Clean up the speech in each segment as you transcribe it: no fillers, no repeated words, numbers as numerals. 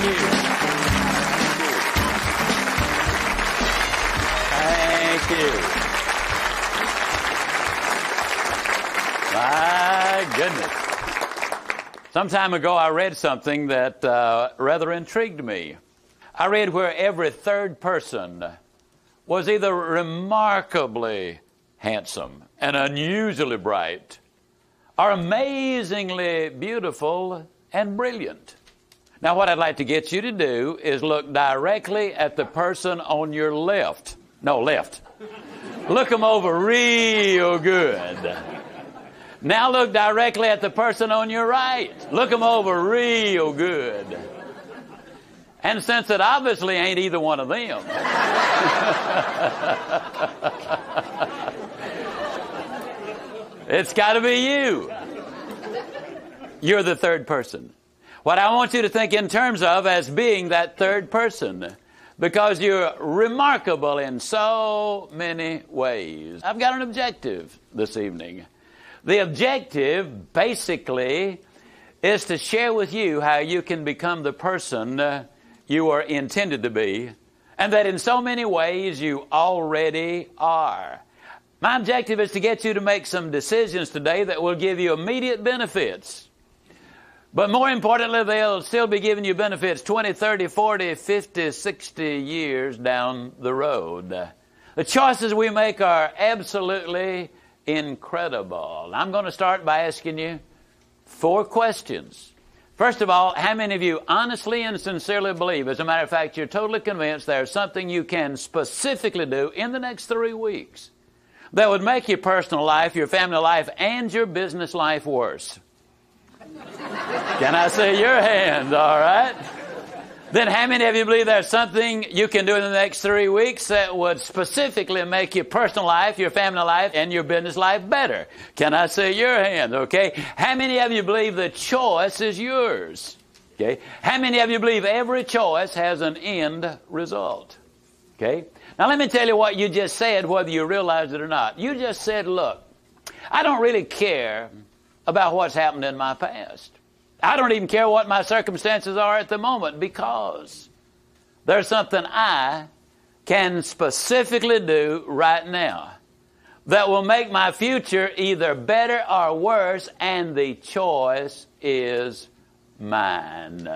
you. Thank you. My goodness. Some time ago, I read something that rather intrigued me. I read where every third person was either remarkably handsome and unusually bright, or amazingly beautiful and brilliant. Now, what I'd like to get you to do is look directly at the person on your left. No, left. Look them over real good. Now look directly at the person on your right. Look them over real good. And since it obviously ain't either one of them, it's got to be you. You're the third person. What I want you to think in terms of as being that third person, because you're remarkable in so many ways. I've got an objective this evening. The objective, basically, is to share with you how you can become the person you are intended to be, and that in so many ways you already are. My objective is to get you to make some decisions today that will give you immediate benefits. But more importantly, they'll still be giving you benefits 20, 30, 40, 50, 60 years down the road. The choices we make are absolutely incredible. I'm going to start by asking you 4 questions. First of all, how many of you honestly and sincerely believe, as a matter of fact, you're totally convinced there's something you can specifically do in the next 3 weeks that would make your personal life, your family life, and your business life worse? Can I see your hands? All right. Then how many of you believe there's something you can do in the next 3 weeks that would specifically make your personal life, your family life, and your business life better? Can I see your hand? Okay. How many of you believe the choice is yours? Okay. How many of you believe every choice has an end result? Okay. Now let me tell you what you just said, whether you realize it or not. You just said, look, I don't really care about what's happened in my past. I don't even care what my circumstances are at the moment, because there's something I can specifically do right now that will make my future either better or worse, and the choice is mine.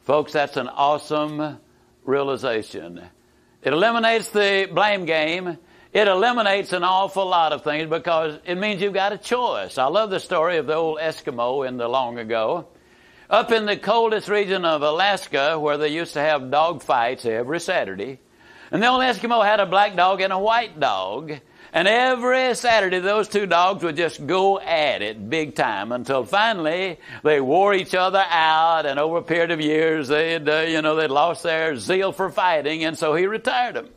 Folks, that's an awesome realization. It eliminates the blame game. It eliminates an awful lot of things because it means you've got a choice. I love the story of the old Eskimo in the long ago. Up in the coldest region of Alaska, where they used to have dog fights every Saturday. And the old Eskimo had a black dog and a white dog. And every Saturday, those 2 dogs would just go at it big time until finally they wore each other out. And over a period of years, they'd lost their zeal for fighting. And so he retired them.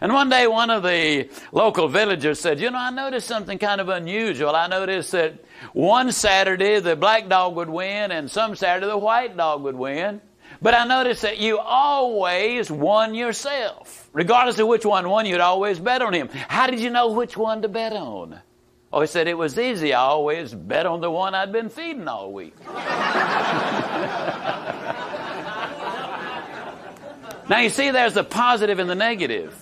And one day, one of the local villagers said, I noticed something kind of unusual. I noticed that one Saturday the black dog would win, and some Saturday the white dog would win. But I noticed that you always won yourself. Regardless of which one won, you'd always bet on him. How did you know which one to bet on? Oh, he said, it was easy. I always bet on the one I'd been feeding all week. Now, you see, there's the positive and the negative.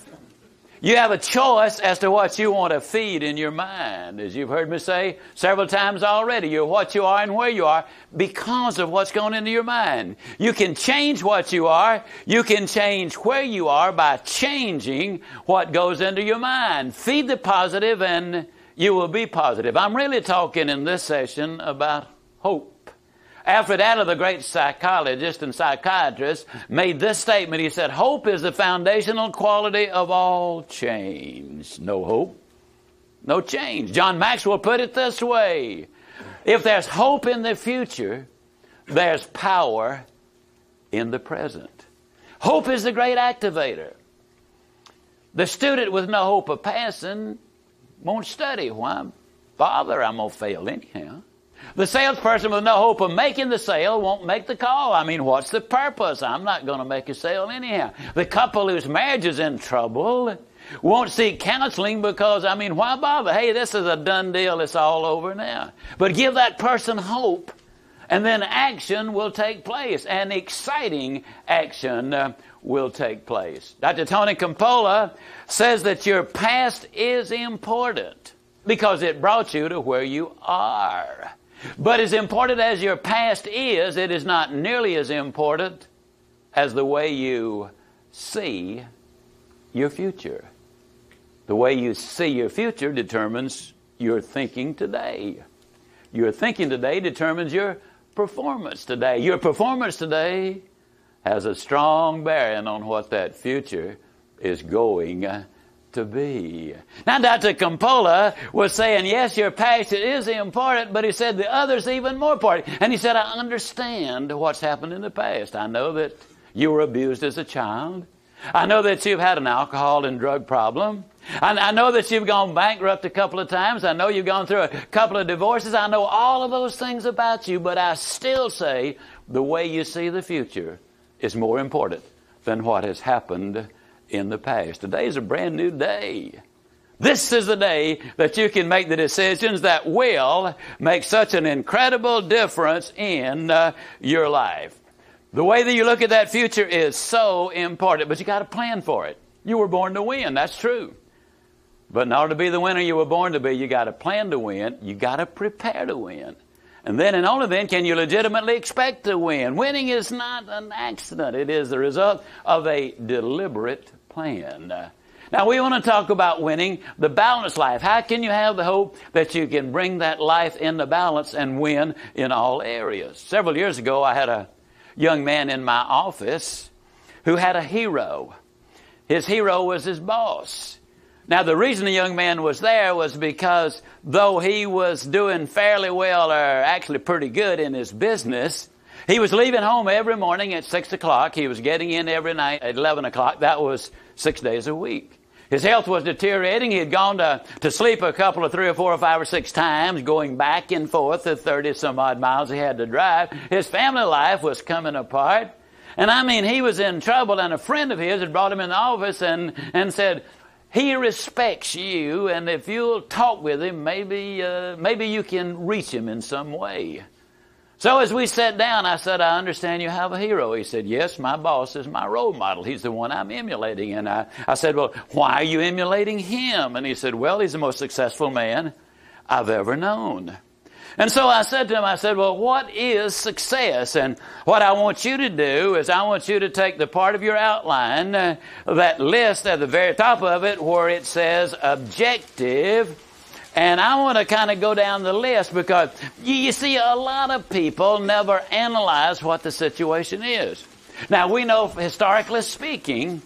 You have a choice as to what you want to feed in your mind. As you've heard me say several times already, you're what you are and where you are because of what's going into your mind. You can change what you are. You can change where you are by changing what goes into your mind. Feed the positive and you will be positive. I'm really talking in this session about hope. Alfred Adler, the great psychologist and psychiatrist, made this statement. He said, hope is the foundational quality of all change. No hope, no change. John Maxwell put it this way. If there's hope in the future, there's power in the present. Hope is the great activator. The student with no hope of passing won't study. Why bother? I'm going to fail anyhow. The salesperson with no hope of making the sale won't make the call. I mean, what's the purpose? I'm not going to make a sale anyhow. The couple whose marriage is in trouble won't seek counseling because, why bother? Hey, this is a done deal. It's all over now. But give that person hope And then action will take place, and exciting action will take place. Dr. Tony Campola says that your past is important because it brought you to where you are. But as important as your past is, it is not nearly as important as the way you see your future. The way you see your future determines your thinking today. Your thinking today determines your performance today. Your performance today has a strong bearing on what that future is going to be. Now, Dr. Campola was saying, yes, your past is important, but he said the other's even more important. And he said, I understand what's happened in the past. I know that you were abused as a child. I know that you've had an alcohol and drug problem. I know that you've gone bankrupt a couple of times. I know you've gone through a couple of divorces. I know all of those things about you, but I still say the way you see the future is more important than what has happened in the past. Today's a brand new day. This is the day that you can make the decisions that will make such an incredible difference in your life. The way that you look at that future is so important, but you got to plan for it. You were born to win, that's true. But in order to be the winner you were born to be, you got to plan to win. You got to prepare to win. And then and only then can you legitimately expect to win. Winning is not an accident. It is the result of a deliberate plan. Now, we want to talk about winning the balanced life. How can you have the hope that you can bring that life into balance and win in all areas? Several years ago, I had a young man in my office who had a hero. His hero was his boss. Now, the reason the young man was there was because though he was doing fairly well, or actually pretty good in his business, he was leaving home every morning at 6 o'clock. He was getting in every night at 11 o'clock. That was 6 days a week. His health was deteriorating. He had gone to sleep a couple of 3 or 4 or 5 or 6 times, going back and forth the 30-some-odd miles he had to drive. His family life was coming apart. And I mean, he was in trouble, and a friend of his had brought him in the office and said, he respects you, and if you'll talk with him, maybe you can reach him in some way. So as we sat down, I said, I understand you have a hero. He said, yes, my boss is my role model. He's the one I'm emulating. And I said, well, why are you emulating him? And he said, well, he's the most successful man I've ever known. And so I said to him, I said, well, what is success? And what I want you to do is I want you to take the part of your outline, that list at the very top of it where it says objective. And I want to kind of go down the list because you see a lot of people never analyze what the situation is. Now, we know, historically speaking,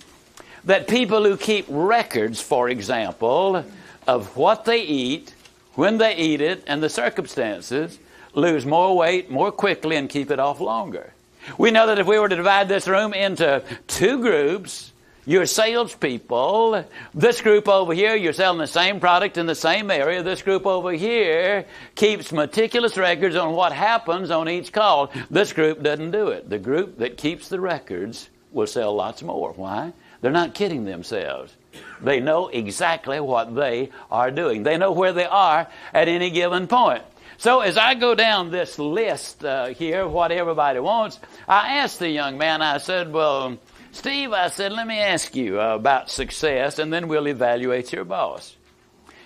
that people who keep records, for example, of what they eat, when they eat it, and the circumstances, lose more weight more quickly and keep it off longer. We know that if we were to divide this room into 2 groups, your salespeople, this group over here, you're selling the same product in the same area. This group over here keeps meticulous records on what happens on each call. This group doesn't do it. The group that keeps the records will sell lots more. Why? They're not kidding themselves. They know exactly what they are doing. They know where they are at any given point. So as I go down this list here, what everybody wants, I asked the young man, I said, well, Steve, I said, let me ask you about success, and then we'll evaluate your boss.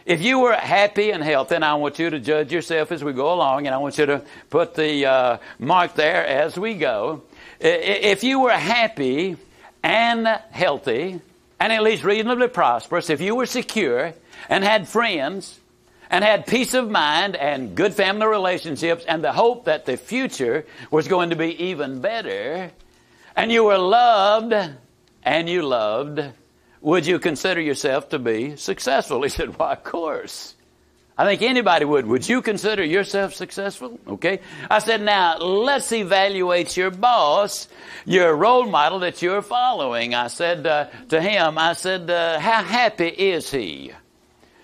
If you were happy and healthy, and I want you to judge yourself as we go along, and I want you to put the mark there as we go. If you were happy and healthy, and at least reasonably prosperous, if you were secure and had friends and had peace of mind and good family relationships and the hope that the future was going to be even better, and you were loved and you loved, would you consider yourself to be successful? He said, why, of course. I think anybody would. Would you consider yourself successful? Okay. I said, now, let's evaluate your boss, your role model that you're following. I said to him, I said, how happy is he?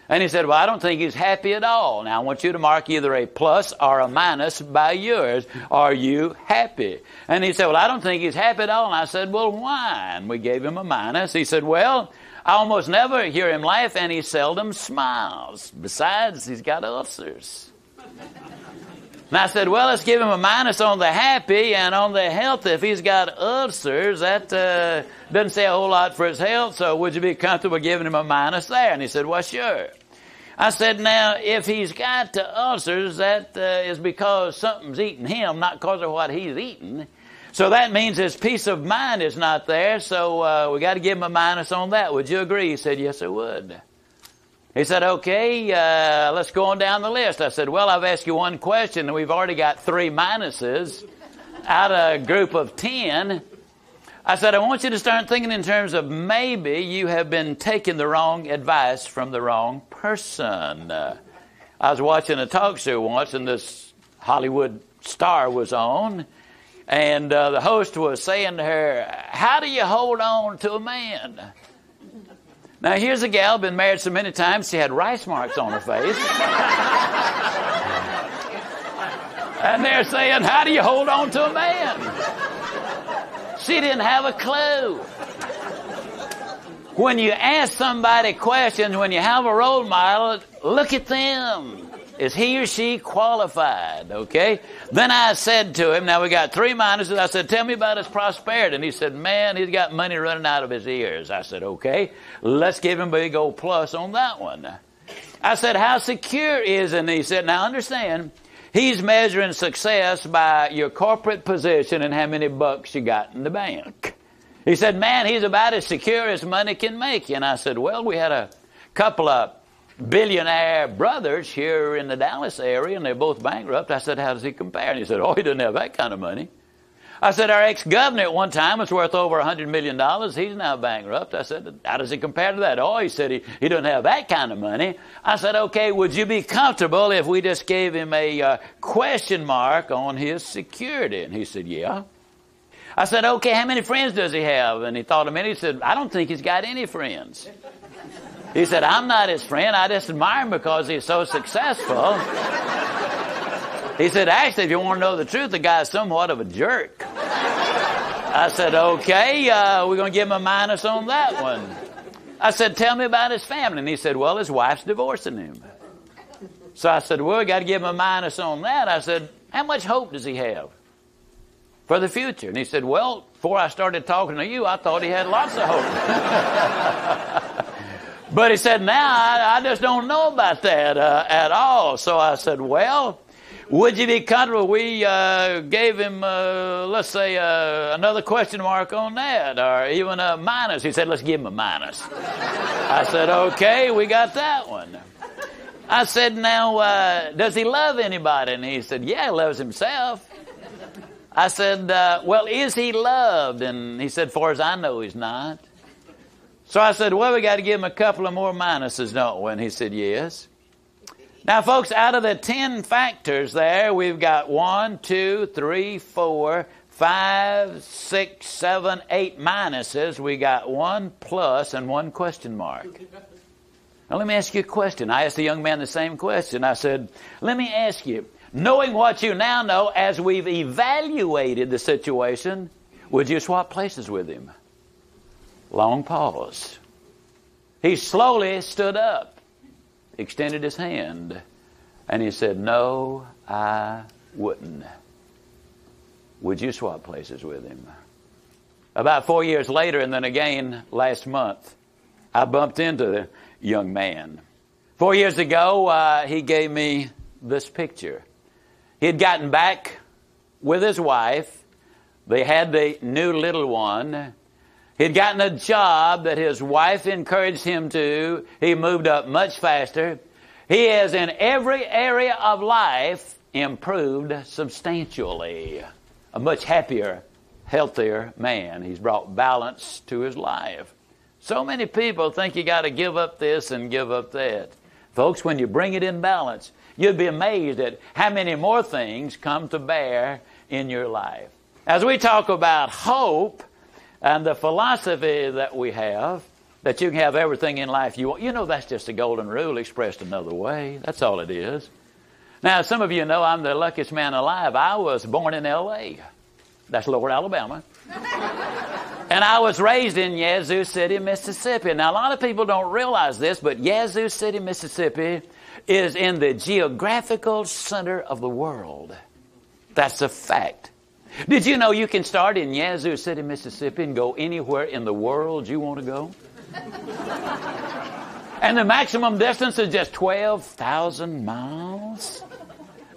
And he said, well, I don't think he's happy at all. Now, I want you to mark either a plus or a minus by yours. Are you happy? And he said, well, I don't think he's happy at all. And I said, well, why? And we gave him a minus. He said, well, I almost never hear him laugh, and he seldom smiles. Besides, he's got ulcers. And I said, well, let's give him a minus on the happy and on the healthy. If he's got ulcers, that doesn't say a whole lot for his health, so would you be comfortable giving him a minus there? And he said, well, sure. I said, now, if he's got ulcers, that is because something's eating him, not because of what he's eating. So that means his peace of mind is not there, so we got to give him a minus on that. Would you agree? He said, yes, I would. He said, okay, let's go on down the list. I said, well, I've asked you one question, and we've already got 3 minuses out of a group of 10. I said, I want you to start thinking in terms of maybe you have been taking the wrong advice from the wrong person. I was watching a talk show once, and this Hollywood star was on, and the host was saying to her, how do you hold on to a man? Now, here's a gal, been married so many times, she had rice marks on her face. And they're saying, how do you hold on to a man? She didn't have a clue. When you ask somebody questions, when you have a role model, look at them. Is he or she qualified? Okay? Then I said to him, now we got 3 minuses. I said, tell me about his prosperity. And he said, man, he's got money running out of his ears. I said, okay, let's give him a big old plus on that one. I said, how secure is he? And he said, now understand, he's measuring success by your corporate position and how many bucks you got in the bank. He said, man, he's about as secure as money can make you. And I said, well, we had a couple of billionaire brothers here in the Dallas area, and they're both bankrupt. I said, how does he compare? And he said, oh, he doesn't have that kind of money. I said, our ex-governor at one time was worth over $100 million. He's now bankrupt. I said, how does he compare to that? Oh, he said he doesn't have that kind of money. I said, okay, would you be comfortable if we just gave him a question mark on his security? And he said, yeah. I said, okay, how many friends does he have? And he thought a minute. He said, I don't think he's got any friends. He said, I'm not his friend. I just admire him because he's so successful. He said, actually, if you want to know the truth, the guy's somewhat of a jerk. I said, okay, we're going to give him a minus on that one. I said, tell me about his family. And he said, well, his wife's divorcing him. So I said, well, we got to give him a minus on that. I said, how much hope does he have for the future? And he said, well, before I started talking to you, I thought he had lots of hope. But he said, now I just don't know about that at all. So I said, well, would you be comfortable? We gave him, let's say, another question mark on that, or even a minus. He said, let's give him a minus. I said, okay, we got that one. I said, now, does he love anybody? And he said, yeah, he loves himself. I said, well, is he loved? And he said, far as I know, he's not. So I said, well, we got to give him a couple of more minuses, don't we? And he said, yes. Now, folks, out of the 10 factors there, we've got 1, 2, 3, 4, 5, 6, 7, 8 minuses. We got 1 plus and 1 question mark. Now, let me ask you a question. I asked the young man the same question. I said, let me ask you, knowing what you now know, as we've evaluated the situation, would you swap places with him? Long pause. He slowly stood up, extended his hand, and he said, no, I wouldn't. Would you swap places with him? About 4 years later, and then again last month, I bumped into the young man. 4 years ago, he gave me this picture. He had gotten back with his wife. They had the new little one. He'd gotten a job that his wife encouraged him to. He moved up much faster. He has, in every area of life, improved substantially. A much happier, healthier man. He's brought balance to his life. So many people think you got to give up this and give up that. Folks, when you bring it in balance, you'd be amazed at how many more things come to bear in your life. As we talk about hope, and the philosophy that we have, that you can have everything in life you want. You know, that's just a golden rule expressed another way. That's all it is. Now, some of you know I'm the luckiest man alive. I was born in L.A. That's Lower Alabama. And I was raised in Yazoo City, Mississippi. Now, a lot of people don't realize this, but Yazoo City, Mississippi is in the geographical center of the world. That's a fact. Did you know you can start in Yazoo City, Mississippi and go anywhere in the world you want to go? And the maximum distance is just 12,000 miles.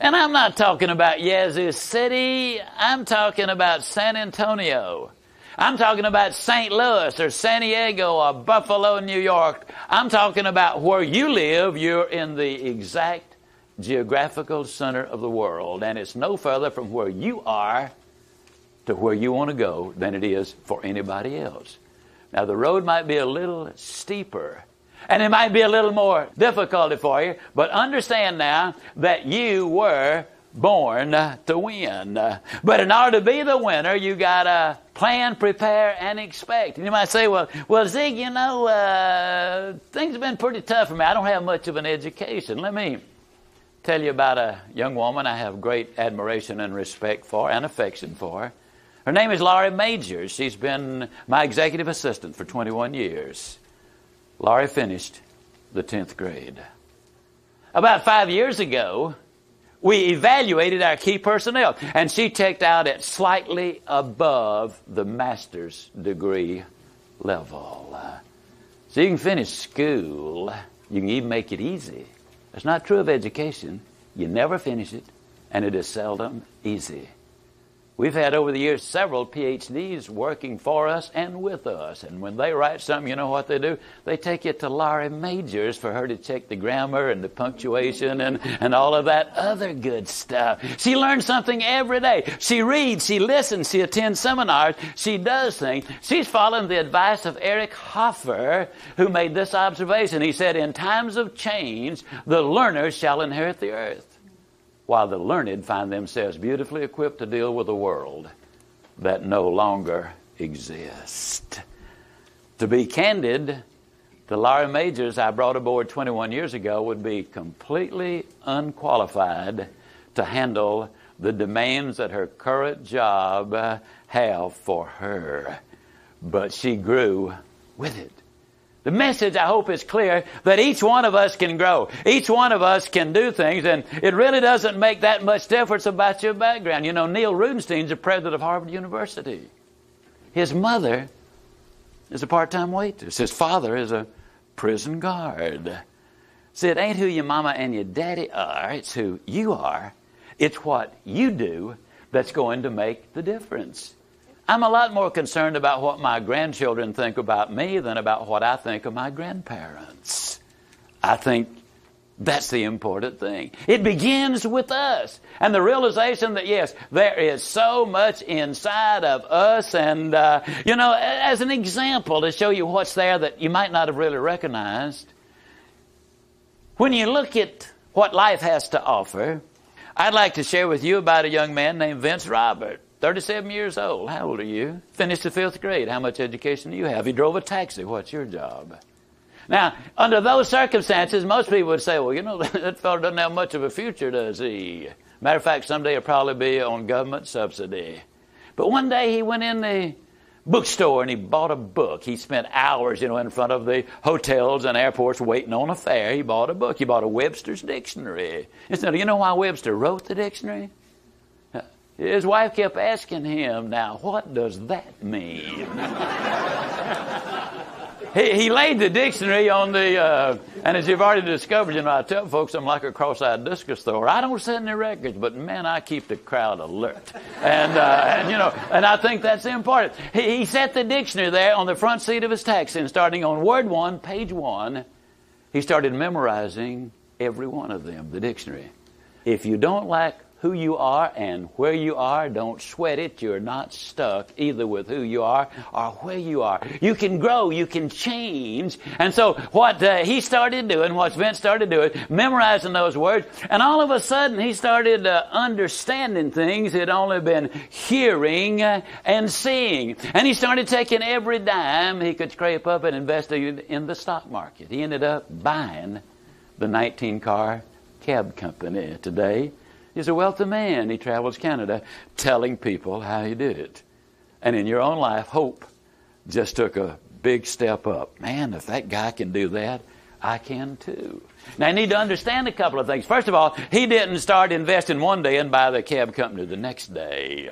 And I'm not talking about Yazoo City. I'm talking about San Antonio. I'm talking about St. Louis or San Diego or Buffalo, New York. I'm talking about where you live. You're in the exact geographical center of the world. And it's no further from where you are to where you want to go than it is for anybody else. Now, the road might be a little steeper, and it might be a little more difficult for you, but understand now that you were born to win. But in order to be the winner, you got to plan, prepare, and expect. And you might say, well, Zig, things have been pretty tough for me. I don't have much of an education. Let me tell you about a young woman I have great admiration and respect for and affection for. Her name is Laurie Majors. She's been my executive assistant for 21 years. Laurie finished the 10th grade. About 5 years ago, we evaluated our key personnel, and she checked out at slightly above the master's degree level. So you can finish school. You can even make it easy. That's not true of education. You never finish it, and it is seldom easy. We've had over the years several PhDs working for us and with us. And when they write something, you know what they do? They take it to Laurie Majors for her to check the grammar and the punctuation and all of that other good stuff. She learns something every day. She reads, she listens, she attends seminars, she does things. She's following the advice of Eric Hoffer, who made this observation. He said, in times of change, the learners shall inherit the earth, while the learned find themselves beautifully equipped to deal with a world that no longer exists. To be candid, the Laurie Majors I brought aboard 21 years ago would be completely unqualified to handle the demands that her current job have for her. But she grew with it. The message, I hope, is clear that each one of us can grow. Each one of us can do things, and it really doesn't make that much difference about your background. You know, Neil Rudenstein's the president of Harvard University. His mother is a part-time waitress. His father is a prison guard. See, it ain't who your mama and your daddy are. It's who you are. It's what you do that's going to make the difference. I'm a lot more concerned about what my grandchildren think about me than about what I think of my grandparents. I think that's the important thing. It begins with us. And the realization that, yes, there is so much inside of us. And, as an example to show you what's there that you might not have really recognized, when you look at what life has to offer, I'd like to share with you about a young man named Vince Robert. 37 years old. How old are you? Finished the 5th grade. How much education do you have? He drove a taxi. What's your job? Now, under those circumstances, most people would say, well, that fellow doesn't have much of a future, does he? Matter of fact, someday he'll probably be on government subsidy. But one day he went in the bookstore and he bought a book. He spent hours, in front of the hotels and airports waiting on a fare. He bought a book. He bought a Webster's dictionary. Instead, you know why Webster wrote the dictionary? His wife kept asking him, now, what does that mean? He laid the dictionary on the, and as you've already discovered, I tell folks I'm like a cross-eyed discus thrower. I don't set any records, but man, I keep the crowd alert. And I think that's important. He set the dictionary there on the front seat of his taxi, and starting on word 1, page 1, he started memorizing every one of them, the dictionary. If you don't like who you are and where you are, don't sweat it. You're not stuck either with who you are or where you are. You can grow. You can change. And so what he started doing, what Vince started doing, memorizing those words, and all of a sudden he started understanding things he'd only been hearing and seeing. And he started taking every dime he could scrape up and investing in the stock market. He ended up buying the 19-car cab company today. He's a wealthy man. He travels Canada telling people how he did it. And in your own life, hope just took a big step up. Man, if that guy can do that, I can too. Now, you need to understand a couple of things. First of all, he didn't start investing one day and buy the cab company the next day.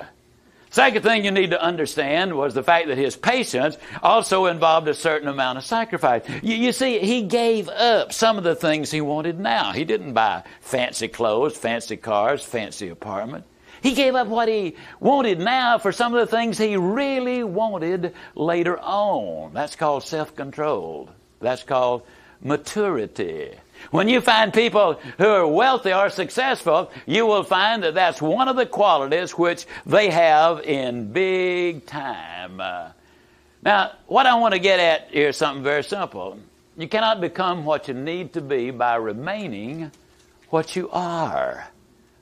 Second thing you need to understand was the fact that his patience also involved a certain amount of sacrifice. You see, he gave up some of the things he wanted now. He didn't buy fancy clothes, fancy cars, fancy apartment. He gave up what he wanted now for some of the things he really wanted later on. That's called self-control. That's called maturity. When you find people who are wealthy or successful, you will find that that's one of the qualities which they have in big time. Now, what I want to get at here is something very simple. You cannot become what you need to be by remaining what you are.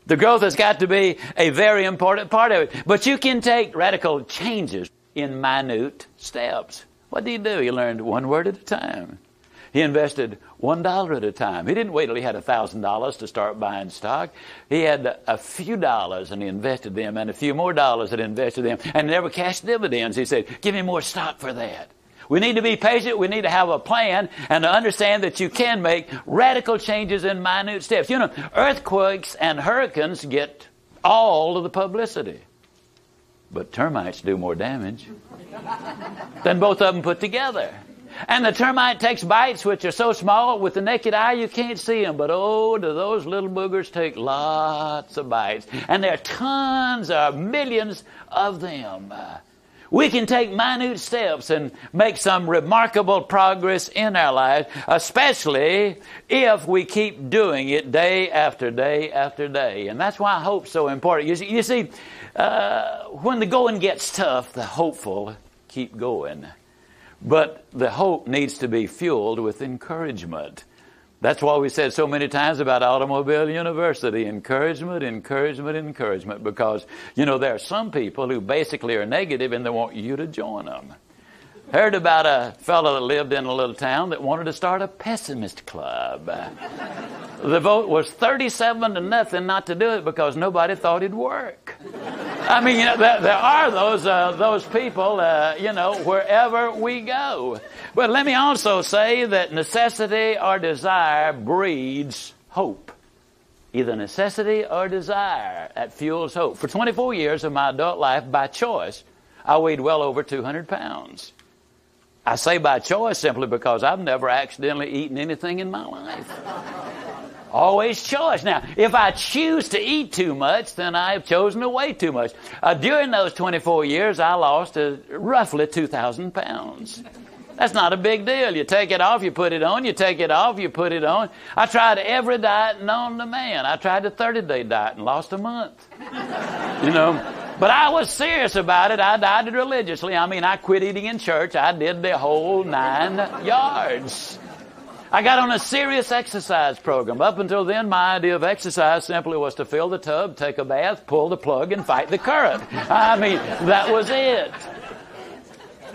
The growth has got to be a very important part of it. But you can take radical changes in minute steps. What do? He learned one word at a time. He invested $1 at a time. He didn't wait till he had $1,000 to start buying stock. He had a few dollars and he invested them, and a few more dollars and invested them, and never cashed dividends. He said, give me more stock for that. We need to be patient. We need to have a plan and to understand that you can make radical changes in minute steps. You know, earthquakes and hurricanes get all of the publicity, but termites do more damage than both of them put together. And the termite takes bites which are so small with the naked eye you can't see them. But oh, do those little boogers take lots of bites. And there are tons or millions of them. We can take minute steps and make some remarkable progress in our lives, especially if we keep doing it day after day after day. And that's why hope's so important. You see, when the going gets tough, the hopeful keep going. But the hope needs to be fueled with encouragement. That's why we said so many times about Automobile University, encouragement, encouragement, encouragement. Because, you know, there are some people who basically are negative and they want you to join them. Heard about a fellow that lived in a little town that wanted to start a pessimist club. The vote was 37-0 not to do it because nobody thought it'd work. I mean, you know, there are those people, you know, wherever we go. But let me also say that necessity or desire breeds hope. Either necessity or desire, that fuels hope. For 24 years of my adult life, by choice, I weighed well over 200 pounds. I say by choice simply because I've never accidentally eaten anything in my life. Always choice. Now, if I choose to eat too much, then I have chosen to weigh too much. During those 24 years, I lost roughly 2,000 pounds. That's not a big deal. You take it off, you put it on, you take it off, you put it on. I tried every diet known to man. I tried the 30-day diet and lost a month. You know. But I was serious about it. I dieted religiously. I mean, I quit eating in church. I did the whole 9 yards. I got on a serious exercise program. Up until then, my idea of exercise simply was to fill the tub, take a bath, pull the plug, and fight the current. I mean, that was it.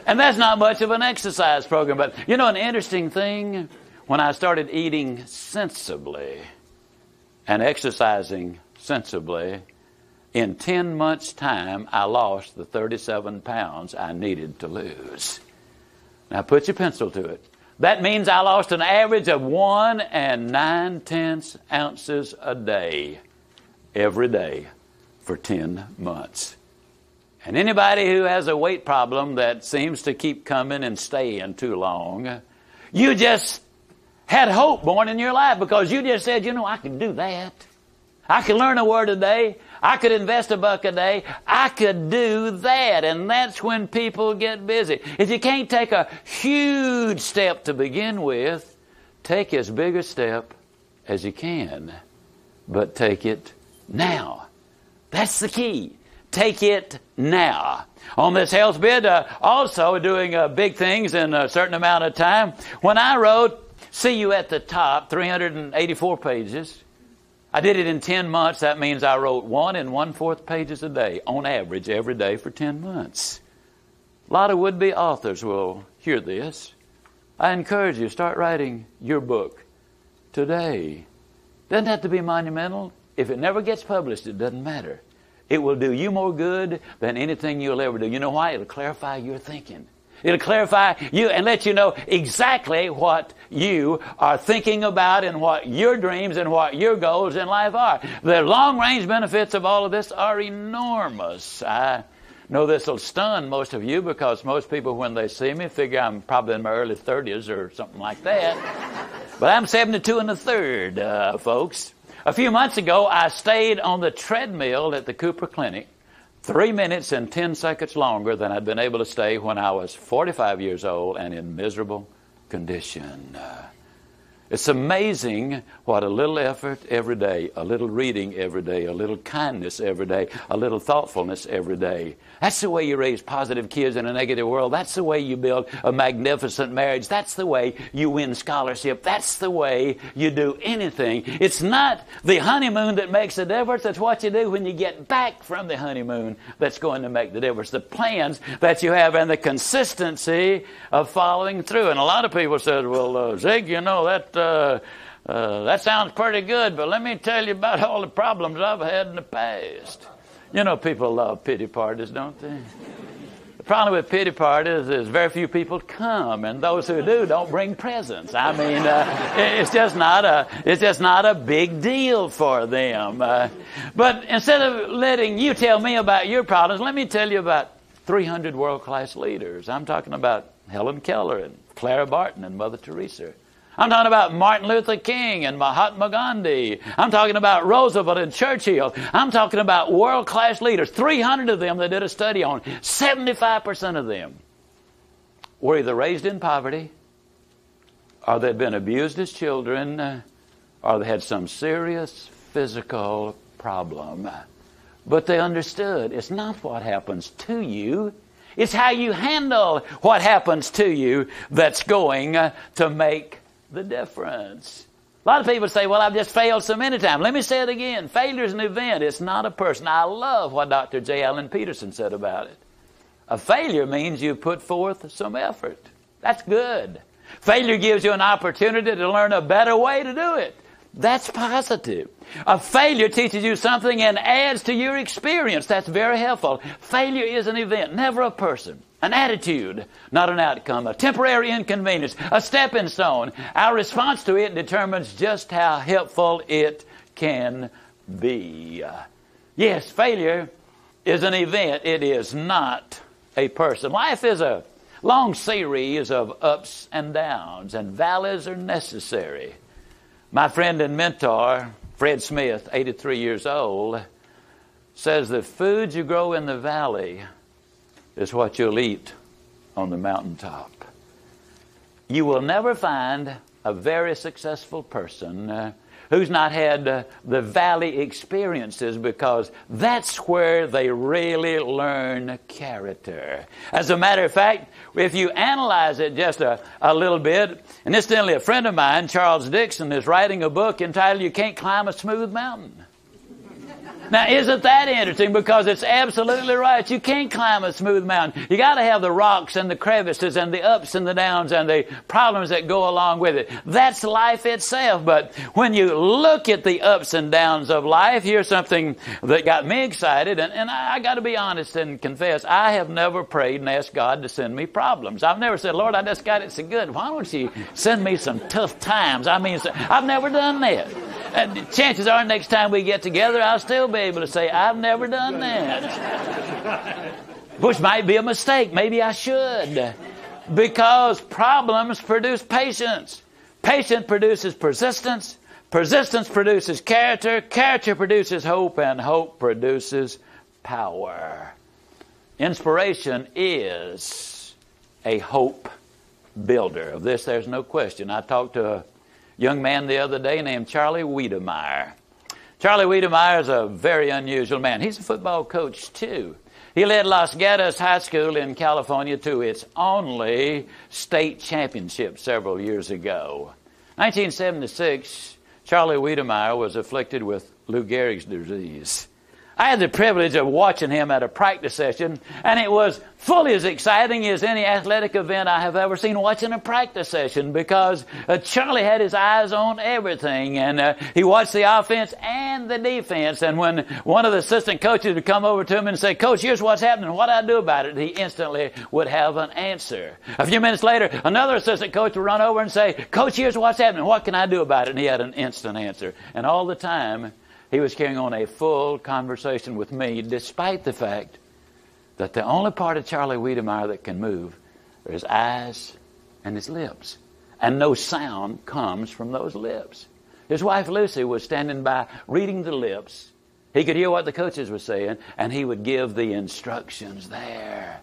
And that's not much of an exercise program. But, you know, an interesting thing, when I started eating sensibly and exercising sensibly, in 10 months' time, I lost the 37 pounds I needed to lose. Now, put your pencil to it. That means I lost an average of 1 9/10 ounces a day, every day, for 10 months. And anybody who has a weight problem that seems to keep coming and staying too long, you just had hope born in your life because you just said, you know, I can do that. I could learn a word a day. I could invest $1 a day. I could do that. And that's when people get busy. If you can't take a huge step to begin with, take as big a step as you can. But take it now. That's the key. Take it now. On this health bid, also doing big things in a certain amount of time. When I wrote, see you at the top, 384 pages, I did it in 10 months. That means I wrote 1 1/4 pages a day, on average, every day for 10 months. A lot of would-be authors will hear this. I encourage you, start writing your book today. Doesn't have to be monumental. If it never gets published, it doesn't matter. It will do you more good than anything you'll ever do. You know why? It'll clarify your thinking. It'll clarify you and let you know exactly what you are thinking about and what your dreams and what your goals in life are. The long-range benefits of all of this are enormous. I know this will stun most of you because most people, when they see me, figure I'm probably in my early 30s or something like that. But I'm 72 and a third, folks. A few months ago, I stayed on the treadmill at the Cooper Clinic 3 minutes and 10 seconds longer than I'd been able to stay when I was 45 years old and in miserable condition. It's amazing what a little effort every day, a little reading every day, a little kindness every day, a little thoughtfulness every day. That's the way you raise positive kids in a negative world. That's the way you build a magnificent marriage. That's the way you win scholarship. That's the way you do anything. It's not the honeymoon that makes the difference. It's what you do when you get back from the honeymoon that's going to make the difference. The plans that you have and the consistency of following through. And a lot of people say, well, Zig, you know, that sounds pretty good, but let me tell you about all the problems I've had in the past. You know, people love pity parties, don't they? The problem with pity parties is very few people come, and those who do don't bring presents. I mean, it's just not a big deal for them. But instead of letting you tell me about your problems, let me tell you about 300 world-class leaders. I'm talking about Helen Keller and Clara Barton and Mother Teresa. I'm talking about Martin Luther King and Mahatma Gandhi. I'm talking about Roosevelt and Churchill. I'm talking about world-class leaders. 300 of them they did a study on. 75% of them were either raised in poverty, or they'd been abused as children, or they had some serious physical problem. But they understood it's not what happens to you. It's how you handle what happens to you that's going to make the difference. A lot of people say, well, I've just failed so many times. Let me say it again. Failure is an event. It's not a person. I love what Dr. J. Allen Peterson said about it. A failure means you put forth some effort. That's good. Failure gives you an opportunity to learn a better way to do it. That's positive. A failure teaches you something and adds to your experience. That's very helpful. Failure is an event, never a person. An attitude, not an outcome. A temporary inconvenience, a stepping stone. Our response to it determines just how helpful it can be. Yes, failure is an event. It is not a person. Life is a long series of ups and downs, and valleys are necessary. My friend and mentor, Fred Smith, 83 years old, says the food you grow in the valley is what you'll eat on the mountaintop. You will never find a very successful person who's not had the valley experiences, because that's where they really learn character. As a matter of fact, if you analyze it just a little bit, and incidentally, a friend of mine, Charles Dixon, is writing a book entitled You Can't Climb a Smooth Mountain. Now, isn't that interesting? Because it's absolutely right. You can't climb a smooth mountain. You got to have the rocks and the crevices and the ups and the downs and the problems that go along with it. That's life itself. But when you look at the ups and downs of life, here's something that got me excited. And I got to be honest and confess, I have never prayed and asked God to send me problems. I've never said, Lord, I just got it so good. Why don't you send me some tough times? I mean, I've never done that. And chances are next time we get together, I'll still be able to say, I've never done that. Which might be a mistake. Maybe I should. Because problems produce patience. Patience produces persistence. Persistence produces character. Character produces hope. And hope produces power. Inspiration is a hope builder. Of this, there's no question. I talked to a young man the other day named Charlie Wiedemeyer. Charlie Wiedemeyer is a very unusual man. He's a football coach, too. He led Los Gatos High School in California to its only state championship several years ago. 1976, Charlie Wiedemeyer was afflicted with Lou Gehrig's disease. I had the privilege of watching him at a practice session, and it was fully as exciting as any athletic event I have ever seen, watching a practice session, because Charlie had his eyes on everything, and he watched the offense and the defense. And when one of the assistant coaches would come over to him and say, "Coach, here's what's happening, what do I do about it?" he instantly would have an answer. A few minutes later, another assistant coach would run over and say, "Coach, here's what's happening, what can I do about it?" And he had an instant answer. And all the time, he was carrying on a full conversation with me, despite the fact that the only part of Charlie Wiedemeyer that can move are his eyes and his lips. And no sound comes from those lips. His wife Lucy was standing by reading the lips. He could hear what the coaches were saying, and he would give the instructions there.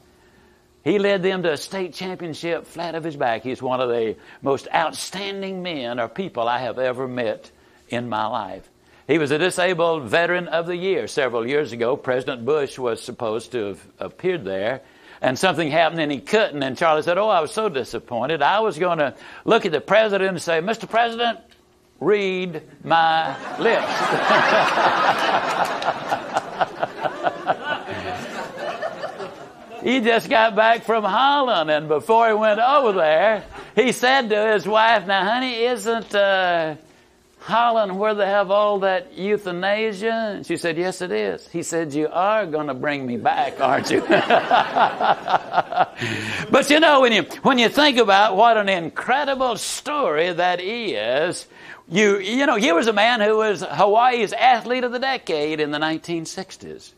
He led them to a state championship flat of his back. He's one of the most outstanding men or people I have ever met in my life. He was a disabled veteran of the year. Several years ago, President Bush was supposed to have appeared there, and something happened and he couldn't. And Charlie said, "Oh, I was so disappointed. I was going to look at the president and say, 'Mr. President, read my lips.'" He just got back from Holland, and before he went over there, he said to his wife, "Now, honey, isn't Holland where they have all that euthanasia?" And she said, "Yes, it is." He said, "You are going to bring me back, aren't you?" But you know, when you think about what an incredible story that is, you know, here was a man who was Hawaii's athlete of the decade in the 1960s.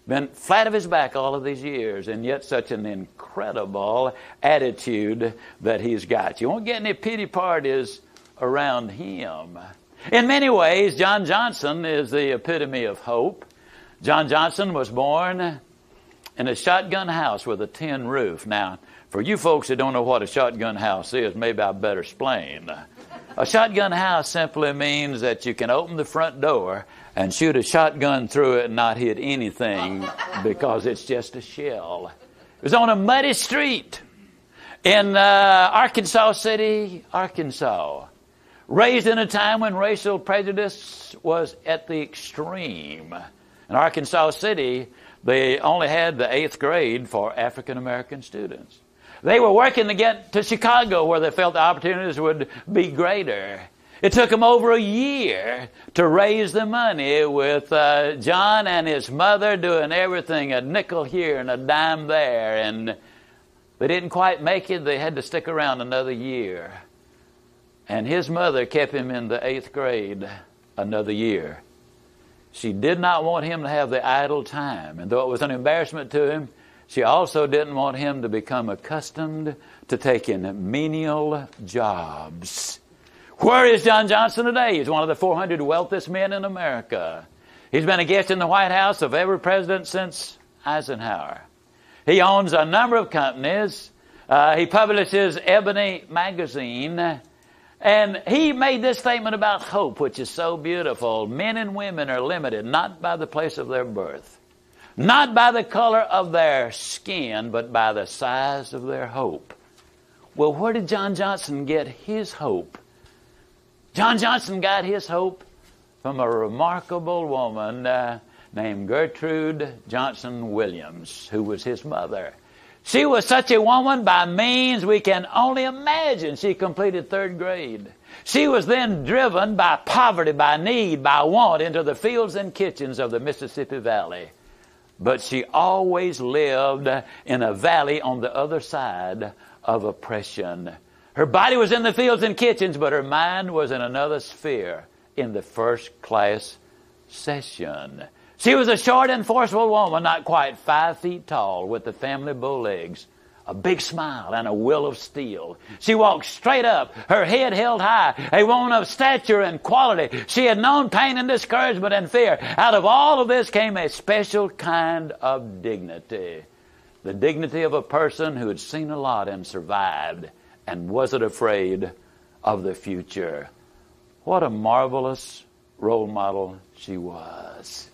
Been flat of his back all of these years, and yet such an incredible attitude that he's got. You won't get any pity parties around him. In many ways, John Johnson is the epitome of hope. John Johnson was born in a shotgun house with a tin roof. Now, for you folks that don't know what a shotgun house is, maybe I better explain. A shotgun house simply means that you can open the front door and shoot a shotgun through it and not hit anything because it's just a shell. It was on a muddy street in Arkansas City, Arkansas. Raised in a time when racial prejudice was at the extreme. In Arkansas City, they only had the 8th grade for African American students. They were working to get to Chicago where they felt the opportunities would be greater. It took them over a year to raise the money, with John and his mother doing everything, a nickel here and a dime there. And they didn't quite make it. They had to stick around another year. And his mother kept him in the 8th grade another year. She did not want him to have the idle time. And though it was an embarrassment to him, she also didn't want him to become accustomed to taking menial jobs. Where is John Johnson today? He's one of the 400 wealthiest men in America. He's been a guest in the White House of every president since Eisenhower. He owns a number of companies. He publishes Ebony magazine. And he made this statement about hope, which is so beautiful. Men and women are limited not by the place of their birth, not by the color of their skin, but by the size of their hope. Well, where did John Johnson get his hope? John Johnson got his hope from a remarkable woman named Gertrude Johnson Williams, who was his mother. She was such a woman by means we can only imagine. She completed 3rd grade. She was then driven by poverty, by need, by want into the fields and kitchens of the Mississippi Valley. But she always lived in a valley on the other side of oppression. Her body was in the fields and kitchens, but her mind was in another sphere, in the first-class session. She was a short and forceful woman, not quite 5 feet tall, with the family bow legs, a big smile, and a will of steel. She walked straight up, her head held high, a woman of stature and quality. She had known pain and discouragement and fear. Out of all of this came a special kind of dignity. The dignity of a person who had seen a lot and survived and wasn't afraid of the future. What a marvelous role model she was.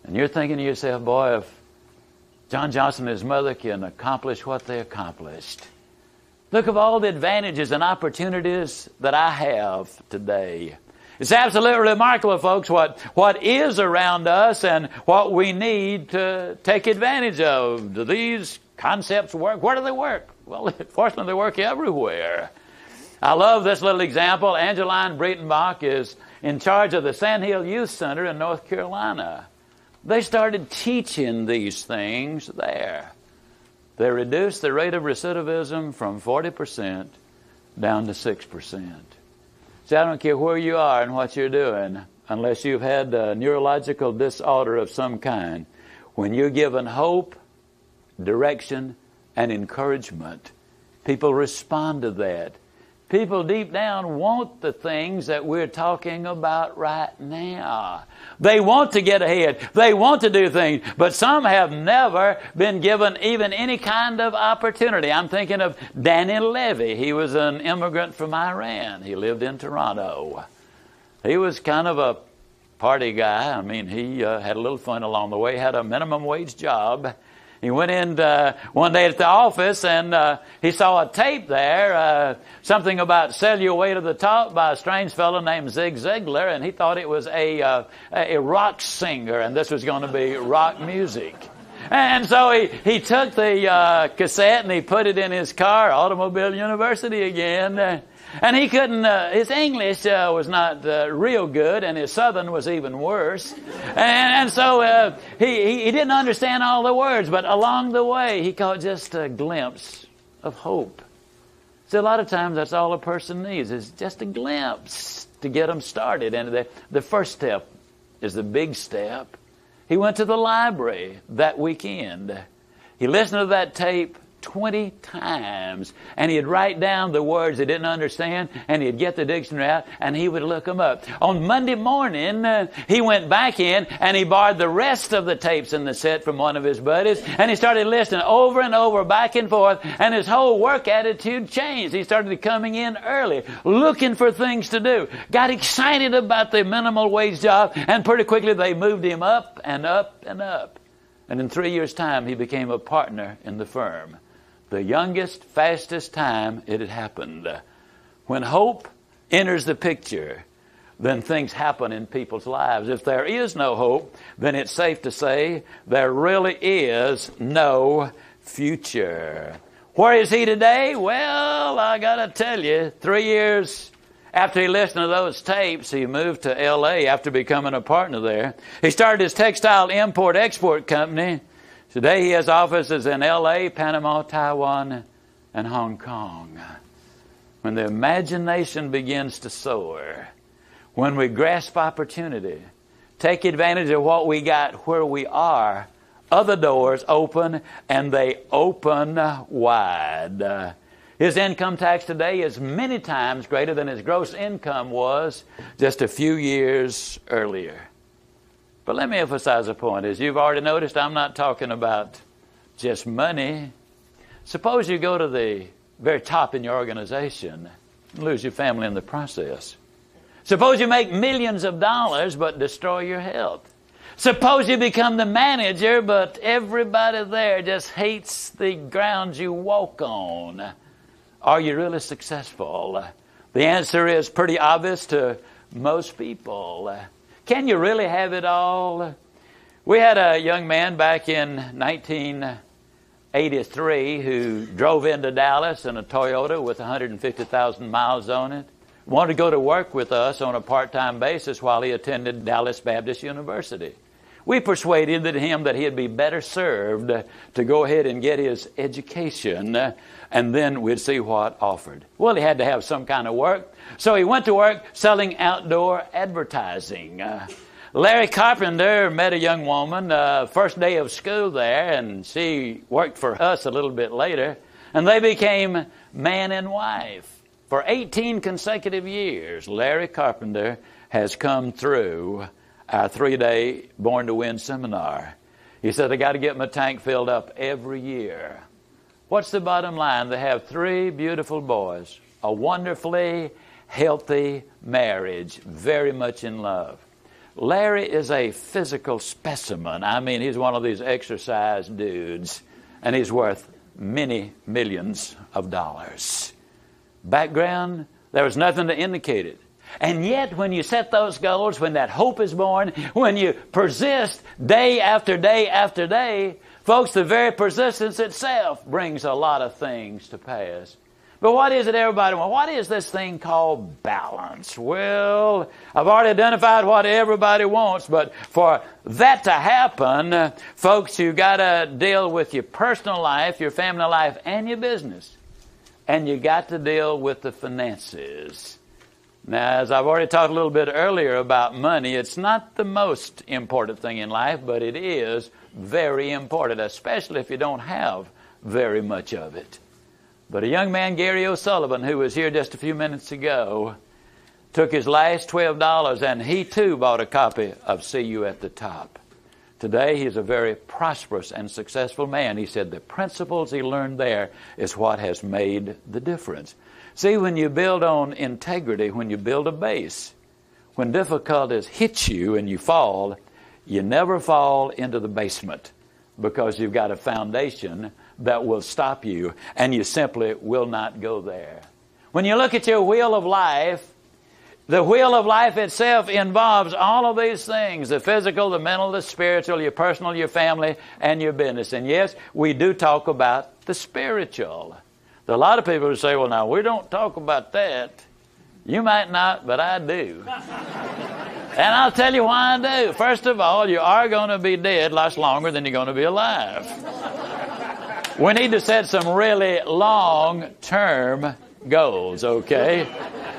And you're thinking to yourself, boy, if John Johnson and his mother can accomplish what they accomplished, look at all the advantages and opportunities that I have today. It's absolutely remarkable, folks, what is around us and what we need to take advantage of. Do these concepts work? Where do they work? Well, fortunately, they work everywhere. I love this little example. Angeline Breitenbach is in charge of the Sand Hill Youth Center in North Carolina. They started teaching these things there. They reduced the rate of recidivism from 40% down to 6%. See, I don't care where you are and what you're doing, unless you've had a neurological disorder of some kind. When you're given hope, direction, and encouragement, people respond to that. People deep down want the things that we're talking about right now. They want to get ahead. They want to do things. But some have never been given even any kind of opportunity. I'm thinking of Danny Levy. He was an immigrant from Iran. He lived in Toronto. He was kind of a party guy. I mean, he had a little fun along the way, had a minimum wage job. He went in one day at the office and he saw a tape there, something about Sell Your Way to the Top by a strange fellow named Zig Ziglar, and he thought it was a rock singer, and this was going to be rock music. And so he took the cassette and he put it in his car, Automobile University again. And he couldn't, his English was not real good, and his Southern was even worse. And so he didn't understand all the words, but along the way he caught just a glimpse of hope. So a lot of times that's all a person needs, is just a glimpse to get them started. And the first step is the big step. He went to the library that weekend. He listened to that tape 20 times, and he'd write down the words he didn't understand, and he'd get the dictionary out, and he would look them up. On Monday morning, he went back in, and he borrowed the rest of the tapes in the set from one of his buddies, and he started listening over and over, back and forth, and his whole work attitude changed. He started coming in early, looking for things to do, got excited about the minimum wage job, and pretty quickly they moved him up and up and up. And in 3 years' time, he became a partner in the firm. The youngest, fastest time it had happened. When hope enters the picture, then things happen in people's lives. If there is no hope, then it's safe to say there really is no future. Where is he today? Well, I got to tell you, 3 years after he listened to those tapes, he moved to L.A. after becoming a partner there. He started his textile import-export company. Today he has offices in L.A., Panama, Taiwan, and Hong Kong. When the imagination begins to soar, when we grasp opportunity, take advantage of what we got where we are, other doors open, and they open wide. His income tax today is many times greater than his gross income was just a few years earlier. But let me emphasize a point. As you've already noticed, I'm not talking about just money. Suppose you go to the very top in your organization and lose your family in the process. Suppose you make millions of dollars but destroy your health. Suppose you become the manager but everybody there just hates the ground you walk on. Are you really successful? The answer is pretty obvious to most people. Can you really have it all? We had a young man back in 1983 who drove into Dallas in a Toyota with 150,000 miles on it. Wanted to go to work with us on a part-time basis while he attended Dallas Baptist University. We persuaded him that he'd be better served to go ahead and get his education, and then we'd see what offered. Well, he had to have some kind of work, so he went to work selling outdoor advertising. Larry Carpenter met a young woman first day of school there, and she worked for us a little bit later, and they became man and wife. For 18 consecutive years, Larry Carpenter has come through our 3-day Born to Win seminar. He said, I got to get my tank filled up every year. What's the bottom line? They have 3 beautiful boys, a wonderfully healthy marriage, very much in love. Larry is a physical specimen. I mean, he's one of these exercise dudes, and he's worth many millions of dollars. Background, there was nothing to indicate it. And yet, when you set those goals, when that hope is born, when you persist day after day after day, folks, the very persistence itself brings a lot of things to pass. But what is it everybody wants? What is this thing called balance? Well, I've already identified what everybody wants, but for that to happen, folks, you've got to deal with your personal life, your family life, and your business. And you got to deal with the finances. Now, as I've already talked a little bit earlier about money, it's not the most important thing in life, but it is very important, especially if you don't have very much of it. But a young man, Gary O'Sullivan, who was here just a few minutes ago, took his last $12 and he too bought a copy of See You at the Top. Today he's a very prosperous and successful man. He said the principles he learned there is what has made the difference. See, when you build on integrity, when you build a base, when difficulties hit you and you fall, you never fall into the basement because you've got a foundation that will stop you, and you simply will not go there. When you look at your wheel of life, the wheel of life itself involves all of these things, the physical, the mental, the spiritual, your personal, your family, and your business. And yes, we do talk about the spiritual. There are a lot of people who say, well, now, we don't talk about that. You might not, but I do. And I'll tell you why I do. First of all, you are going to be dead lots longer than you're going to be alive. We need to set some really long-term goals, okay?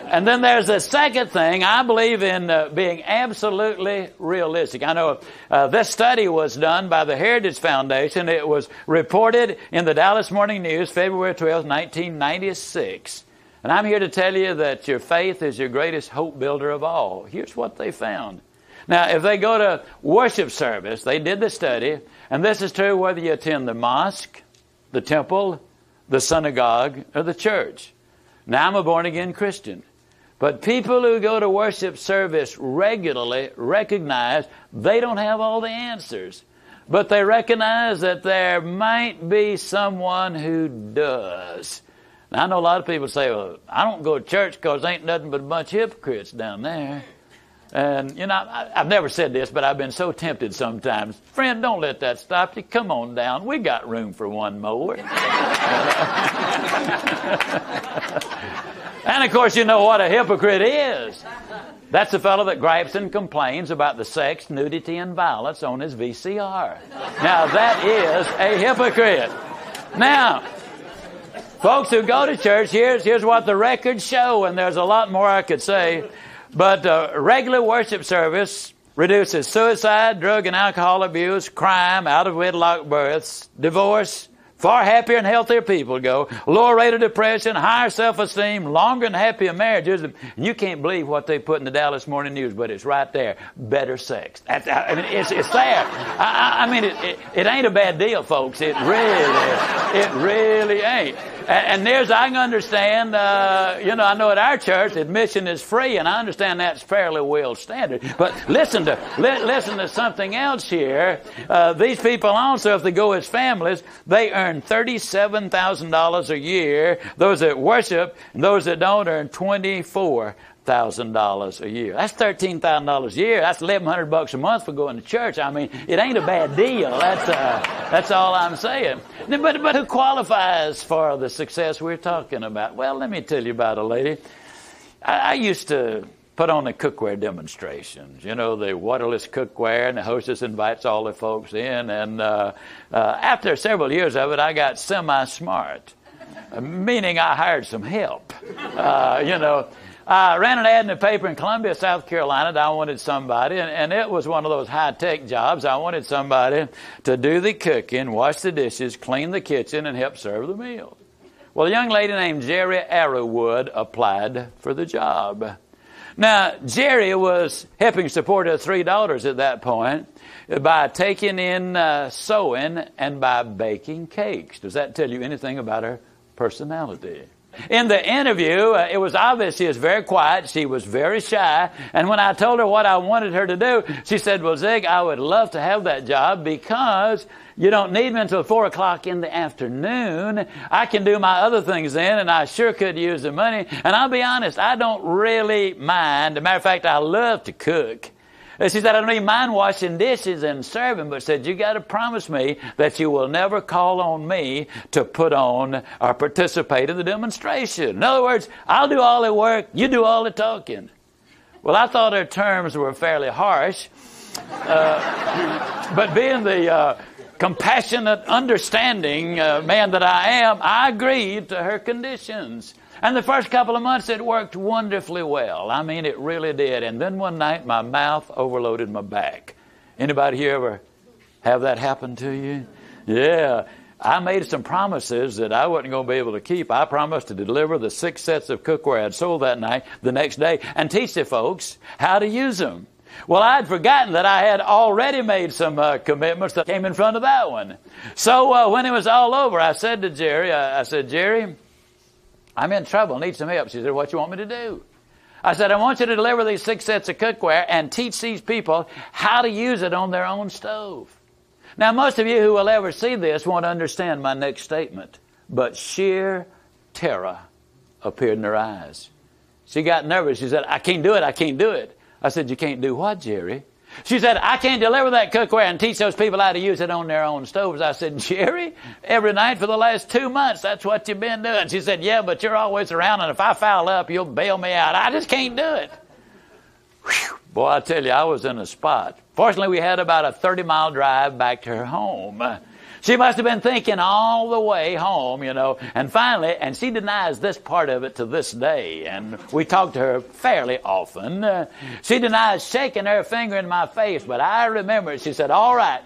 And then there's the second thing. I believe in being absolutely realistic. I know this study was done by the Heritage Foundation. It was reported in the Dallas Morning News, February 12, 1996. And I'm here to tell you that your faith is your greatest hope builder of all. Here's what they found. Now, if they go to worship service, they did the study, and this is true whether you attend the mosque, the temple, the synagogue, or the church. Now, I'm a born-again Christian. But people who go to worship service regularly recognize they don't have all the answers. But they recognize that there might be someone who does. Now, I know a lot of people say, well, I don't go to church because there ain't nothing but a bunch of hypocrites down there. And, you know, I've never said this, but I've been so tempted sometimes. Friend, don't let that stop you. Come on down. We got room for one more. And, of course, you know what a hypocrite is. That's the fellow that gripes and complains about the sex, nudity, and violence on his VCR. Now, that is a hypocrite. Now, folks who go to church, here's what the records show, and there's a lot more I could say. But regular worship service reduces suicide, drug and alcohol abuse, crime, out-of-wedlock births, divorce. Far happier and healthier people go. Lower rate of depression, higher self-esteem, longer and happier marriages. And you can't believe what they put in the Dallas Morning News, but it's right there. Better sex. I mean, it's there. I mean, it ain't a bad deal, folks. It really ain't. And there's, I can understand, you know, I know at our church admission is free, and I understand that's fairly well standard. But listen to something else here. These people also, if they go as families, they earn $37,000 a year. Those that worship and those that don't earn $24,000 a year. That's $13,000 a year. That's $1,100 a month for going to church. I mean, it ain't a bad deal. That's all I'm saying. But who qualifies for the success we're talking about? Well, let me tell you about a lady. I used to put on the cookware demonstrations. You know, the waterless cookware, and the hostess invites all the folks in. And after several years of it, I got semi-smart, meaning I hired some help. You know, I ran an ad in the paper in Columbia, South Carolina that I wanted somebody, and it was one of those high-tech jobs. I wanted somebody to do the cooking, wash the dishes, clean the kitchen, and help serve the meals. Well, a young lady named Jerry Arrowwood applied for the job. Now, Jerry was helping support her three daughters at that point by taking in sewing and by baking cakes. Does that tell you anything about her personality? In the interview, it was obvious she was very quiet. She was very shy. And when I told her what I wanted her to do, she said, well, Zig, I would love to have that job because You don't need me until 4 o'clock in the afternoon. I can do my other things then, and I sure could use the money. And I'll be honest, I don't really mind. As a matter of fact, I love to cook. And she said, I don't even mind washing dishes and serving, but said, you got to promise me that you will never call on me to put on or participate in the demonstration. In other words, I'll do all the work, you do all the talking. Well, I thought her terms were fairly harsh, but being the compassionate, understanding man that I am, I agreed to her conditions. And the first couple of months, it worked wonderfully well. I mean, it really did. And then one night, my mouth overloaded my back. Anybody here ever have that happen to you? Yeah. I made some promises that I wasn't going to be able to keep. I promised to deliver the 6 sets of cookware I'd sold that night the next day and teach the folks how to use them. Well, I'd forgotten that I had already made some commitments that came in front of that one. So when it was all over, I said to Jerry, I said, Jerry, I'm in trouble, need some help. She said, what you want me to do? I said, I want you to deliver these 6 sets of cookware and teach these people how to use it on their own stove. Now, most of you who will ever see this won't understand my next statement, but sheer terror appeared in her eyes. She got nervous. She said, I can't do it, I can't do it. I said, you can't do what, Jerry? She said, I can't deliver that cookware and teach those people how to use it on their own stoves. I said, Jerry, every night for the last 2 months, that's what you've been doing. She said, yeah, but you're always around, and if I foul up, you'll bail me out. I just can't do it. Whew. Boy, I tell you, I was in a spot. Fortunately, we had about a 30-mile drive back to her home. She must have been thinking all the way home, you know. And finally, and she denies this part of it to this day, and we talk to her fairly often. She denies shaking her finger in my face, but I remember it. She said, all right.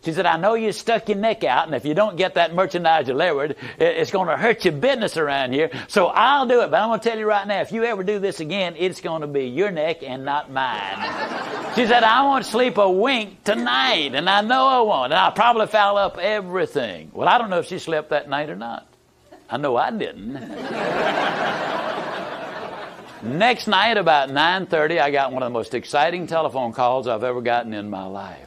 She said, I know you stuck your neck out, and if you don't get that merchandise delivered, it's going to hurt your business around here. So I'll do it. But I'm going to tell you right now, if you ever do this again, it's going to be your neck and not mine. She said, I won't sleep a wink tonight, and I know I won't. And I'll probably foul up everything. Well, I don't know if she slept that night or not. I know I didn't. Next night, about 9:30, I got one of the most exciting telephone calls I've ever gotten in my life.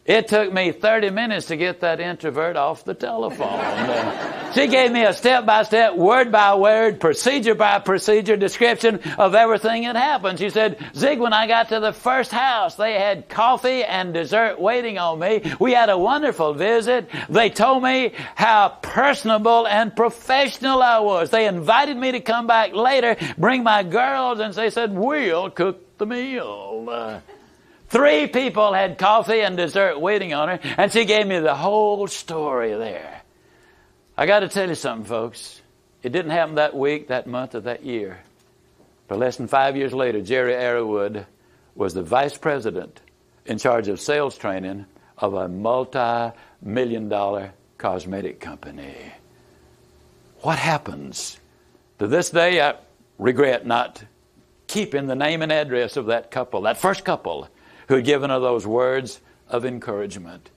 It took me 30 minutes to get that introvert off the telephone. She gave me a step-by-step, word-by-word, procedure-by-procedure description of everything that happened. She said, Zig, when I got to the first house, they had coffee and dessert waiting on me. We had a wonderful visit. They told me how personable and professional I was. They invited me to come back later, bring my girls, and they said, we'll cook the meal. 3 people had coffee and dessert waiting on her, and she gave me the whole story there. I got to tell you something, folks. It didn't happen that week, that month, or that year. But less than 5 years later, Jerry Arrowwood was the vice president in charge of sales training of a multi-million-dollar cosmetic company. What happens? To this day, I regret not keeping the name and address of that couple, that first couple, who had given her those words of encouragement.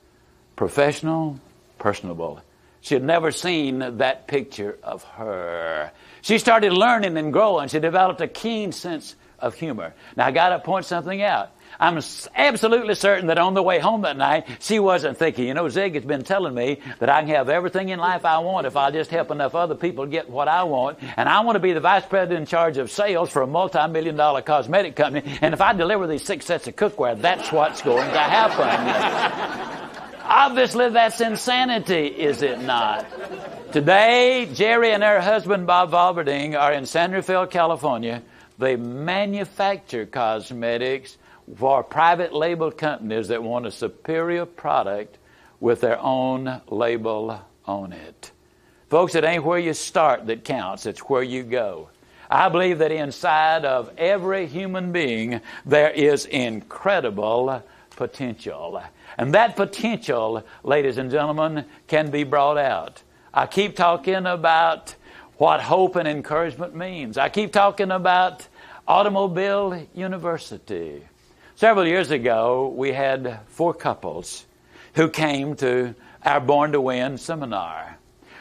Professional, personable. She had never seen that picture of her. She started learning and growing. She developed a keen sense of humor. Now, I got to point something out. I'm absolutely certain that on the way home that night, she wasn't thinking, you know, Zig has been telling me that I can have everything in life I want if I just help enough other people get what I want. And I want to be the vice president in charge of sales for a multi-million-dollar cosmetic company. And if I deliver these 6 sets of cookware, that's what's going to happen. Obviously, that's insanity, is it not? Today, Jerry and her husband, Bob Valberding, are in San Rafael, California. They manufacture cosmetics for private label companies that want a superior product with their own label on it. Folks, it ain't where you start that counts. It's where you go. I believe that inside of every human being there is incredible potential. And that potential, ladies and gentlemen, can be brought out. I keep talking about what hope and encouragement means. I keep talking about Automobile University. Several years ago, we had 4 couples who came to our Born to Win seminar.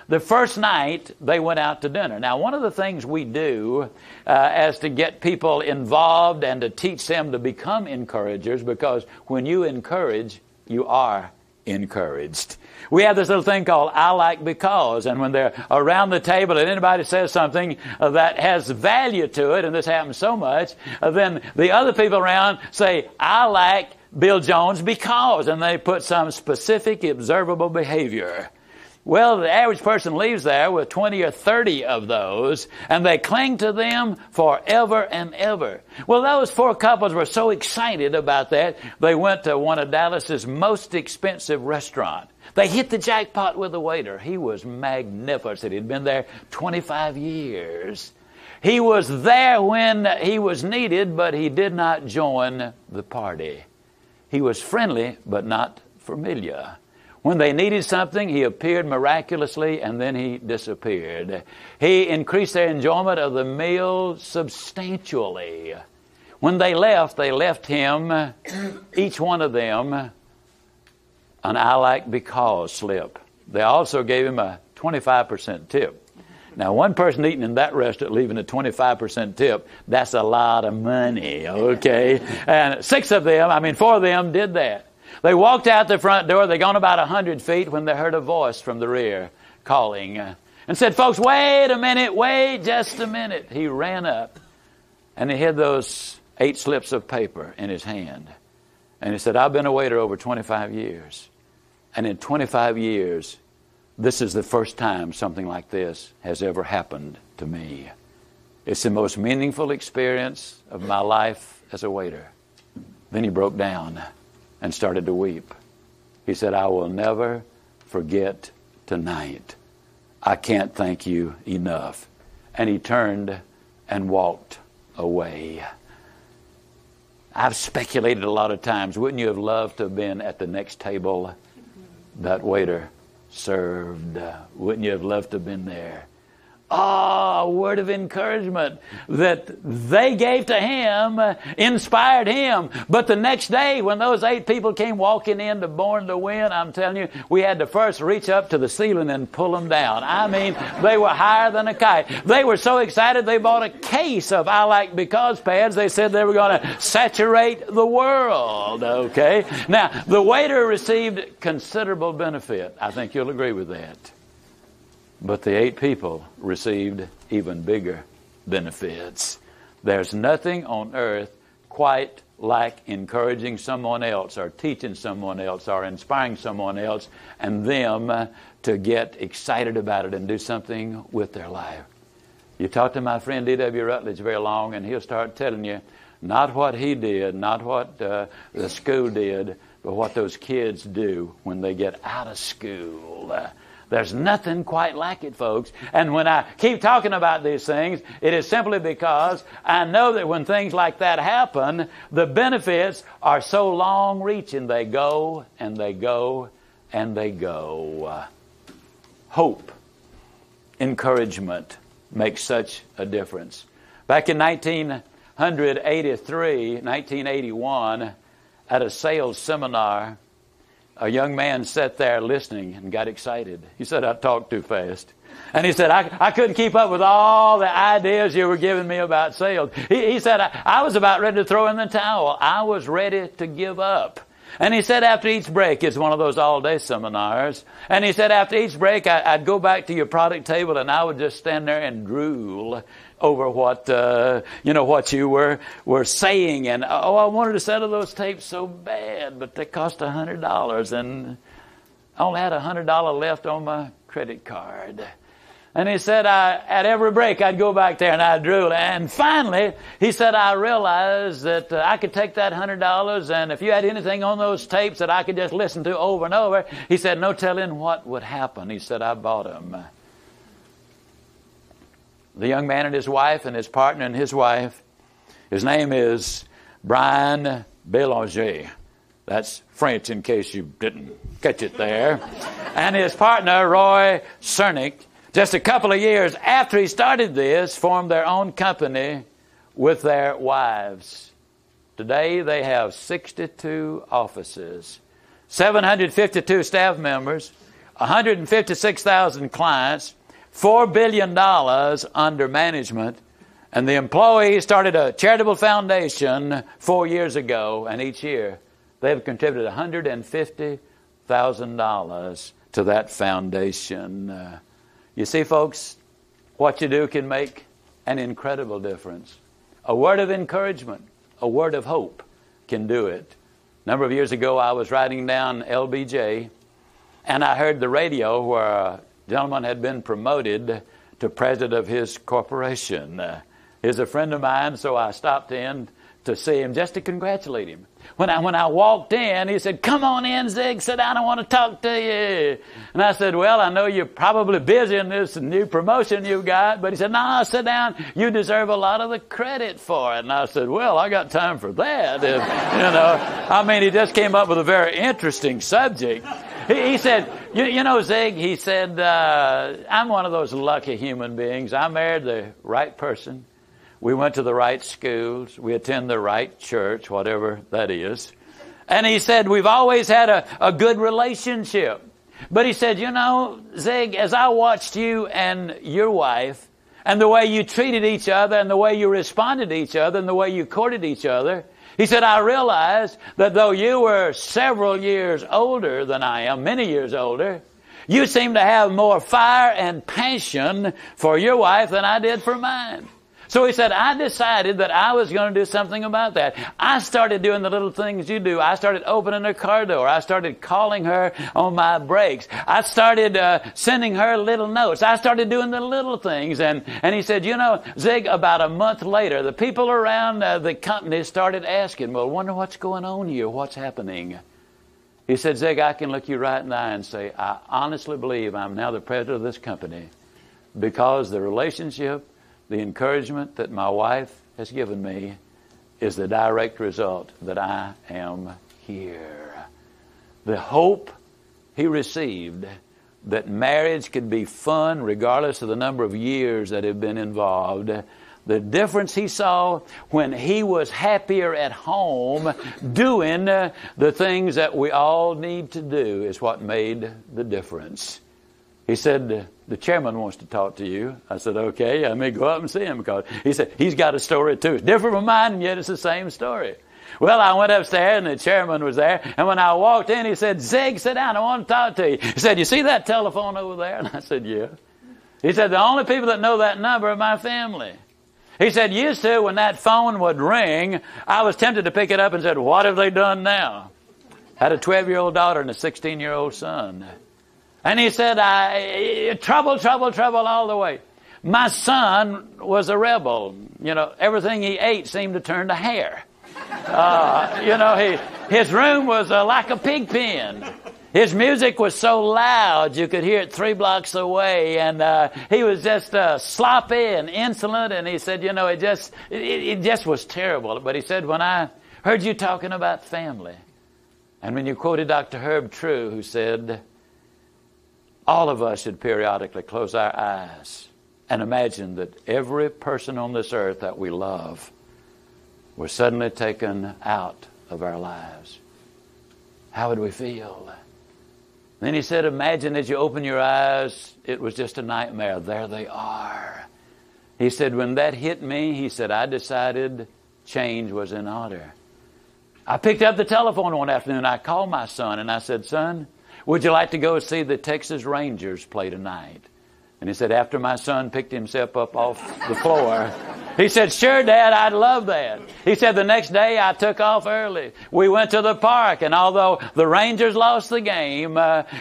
The first night, they went out to dinner. Now, one of the things we do as to get people involved and to teach them to become encouragers, because when you encourage, you are encouraged. We have this little thing called I like because, and when they're around the table and anybody says something that has value to it, and this happens so much, then the other people around say, I like Bill Jones because, and they put some specific observable behavior. Well, the average person leaves there with 20 or 30 of those, and they cling to them forever and ever. Well, those 4 couples were so excited about that, they went to one of Dallas's most expensive restaurants. They hit the jackpot with the waiter. He was magnificent. He'd been there 25 years. He was there when he was needed, but he did not join the party. He was friendly, but not familiar. When they needed something, he appeared miraculously, and then he disappeared. He increased their enjoyment of the meal substantially. When they left him, each one of them, an I like because slip. They also gave him a 25% tip. Now, one person eating in that restaurant leaving a 25% tip, that's a lot of money, okay? And 4 of them did that. They walked out the front door. They'd gone about 100 feet when they heard a voice from the rear calling and said, folks, wait a minute, wait just a minute. He ran up and he had those 8 slips of paper in his hand. And he said, I've been a waiter over 25 years. And in 25 years, this is the first time something like this has ever happened to me. It's the most meaningful experience of my life as a waiter. Then he broke down and started to weep. He said, I will never forget tonight. I can't thank you enough. And he turned and walked away. I've speculated a lot of times, wouldn't you have loved to have been at the next table that waiter served? Wouldn't you have loved to have been there? A word of encouragement that they gave to him inspired him. But the next day, when those 8 people came walking in to Born to Win, I'm telling you, we had to first reach up to the ceiling and pull them down. I mean, they were higher than a kite. They were so excited they bought a case of I like because pads. They said they were going to saturate the world. Okay? Now, the waiter received considerable benefit. I think you'll agree with that. But the 8 people received even bigger benefits. There's nothing on earth quite like encouraging someone else or teaching someone else or inspiring someone else and them to get excited about it and do something with their life. You talk to my friend D.W. Rutledge very long, and he'll start telling you not what he did, not what the school did, but what those kids do when they get out of school. There's nothing quite like it, folks. And when I keep talking about these things, it is simply because I know that when things like that happen, the benefits are so long-reaching. They go, and they go, and they go. Hope, encouragement makes such a difference. Back in 1981, at a sales seminar, a young man sat there listening and got excited. He said, I talked too fast. And he said, I couldn't keep up with all the ideas you were giving me about sales. He said, I was about ready to throw in the towel. I was ready to give up. And he said after each break, it's one of those all-day seminars, and he said after each break, I'd go back to your product table and I would just stand there and drool over what you were saying. And, I wanted to settle those tapes so bad, but they cost $100, and I only had $100 left on my credit card. And he said, at every break, I'd go back there and I'd drool. And finally, he said, I realized that I could take that $100, and if you had anything on those tapes that I could just listen to over and over, he said, no telling what would happen. He said, I bought them. The young man and his wife and his partner and his wife, his name is Brian Bélanger. That's French in case you didn't catch it there. And his partner, Roy Cernick, just a couple of years after he started this, formed their own company with their wives. Today they have 62 offices, 752 staff members, 156,000 clients, $4 billion under management, and the employees started a charitable foundation 4 years ago, and each year they have contributed $150 $1,000 to that foundation. You see, folks, what you do can make an incredible difference. A word of encouragement, a word of hope can do it. A number of years ago, I was riding down LBJ, and I heard the radio where a gentleman had been promoted to president of his corporation. He's a friend of mine, so I stopped in to see him just to congratulate him. When I walked in, he said, "Come on in, Zig, sit down, I want to talk to you." And I said, "Well, I know you're probably busy in this new promotion you've got." But he said, "No, sit down, you deserve a lot of the credit for it." And I said, "Well, I got time for that." He just came up with a very interesting subject. He said, you know, Zig, he said, "I'm one of those lucky human beings. I married the right person. We went to the right schools. We attend the right church, whatever that is." And he said, "We've always had a good relationship." But he said, "You know, Zig, as I watched you and your wife and the way you treated each other and the way you responded to each other and the way you courted each other," he said, "I realized that though you were several years older than I am, many years older, you seem to have more fire and passion for your wife than I did for mine." So he said, "I decided that I was going to do something about that. I started doing the little things you do. I started opening her car door. I started calling her on my breaks. I started sending her little notes. I started doing the little things." And he said, "You know, Zig, about a month later, the people around the company started asking, 'Well, wonder what's going on here, what's happening?'" He said, "Zig, I can look you right in the eye and say, I honestly believe I'm now the president of this company because the relationship, the encouragement that my wife has given me is the direct result that I am here." The hope he received that marriage could be fun regardless of the number of years that have been involved. The difference he saw when he was happier at home doing the things that we all need to do is what made the difference. He said, "The chairman wants to talk to you." I said, "Okay, I may go up and see him," because he said, he's got a story too. It's different from mine, and yet it's the same story. Well, I went upstairs, and the chairman was there, and when I walked in, he said, "Zig, sit down, I want to talk to you." He said, "You see that telephone over there?" And I said, "Yeah." He said, "The only people that know that number are my family." He said, "Used to, when that phone would ring, I was tempted to pick it up and said, 'What have they done now?' Had a 12-year-old daughter and a 16-year-old son. And he said, trouble all the way. My son was a rebel. You know, everything he ate seemed to turn to hair. His room was like a pig pen. His music was so loud you could hear it 3 blocks away. And he was just sloppy and insolent. And he said, it just was terrible. But he said, when I heard you talking about family, and when you quoted Dr. Herb True, who said, all of us should periodically close our eyes and imagine that every person on this earth that we love was suddenly taken out of our lives. How would we feel? Then he said, imagine as you open your eyes, it was just a nightmare. There they are. He said, when that hit me, he said, I decided change was in order. I picked up the telephone one afternoon. I called my son and I said, son, would you like to go see the Texas Rangers play tonight? And he said, after my son picked himself up off the floor, he said, sure, Dad, I'd love that. He said, the next day I took off early. We went to the park, and although the Rangers lost the game,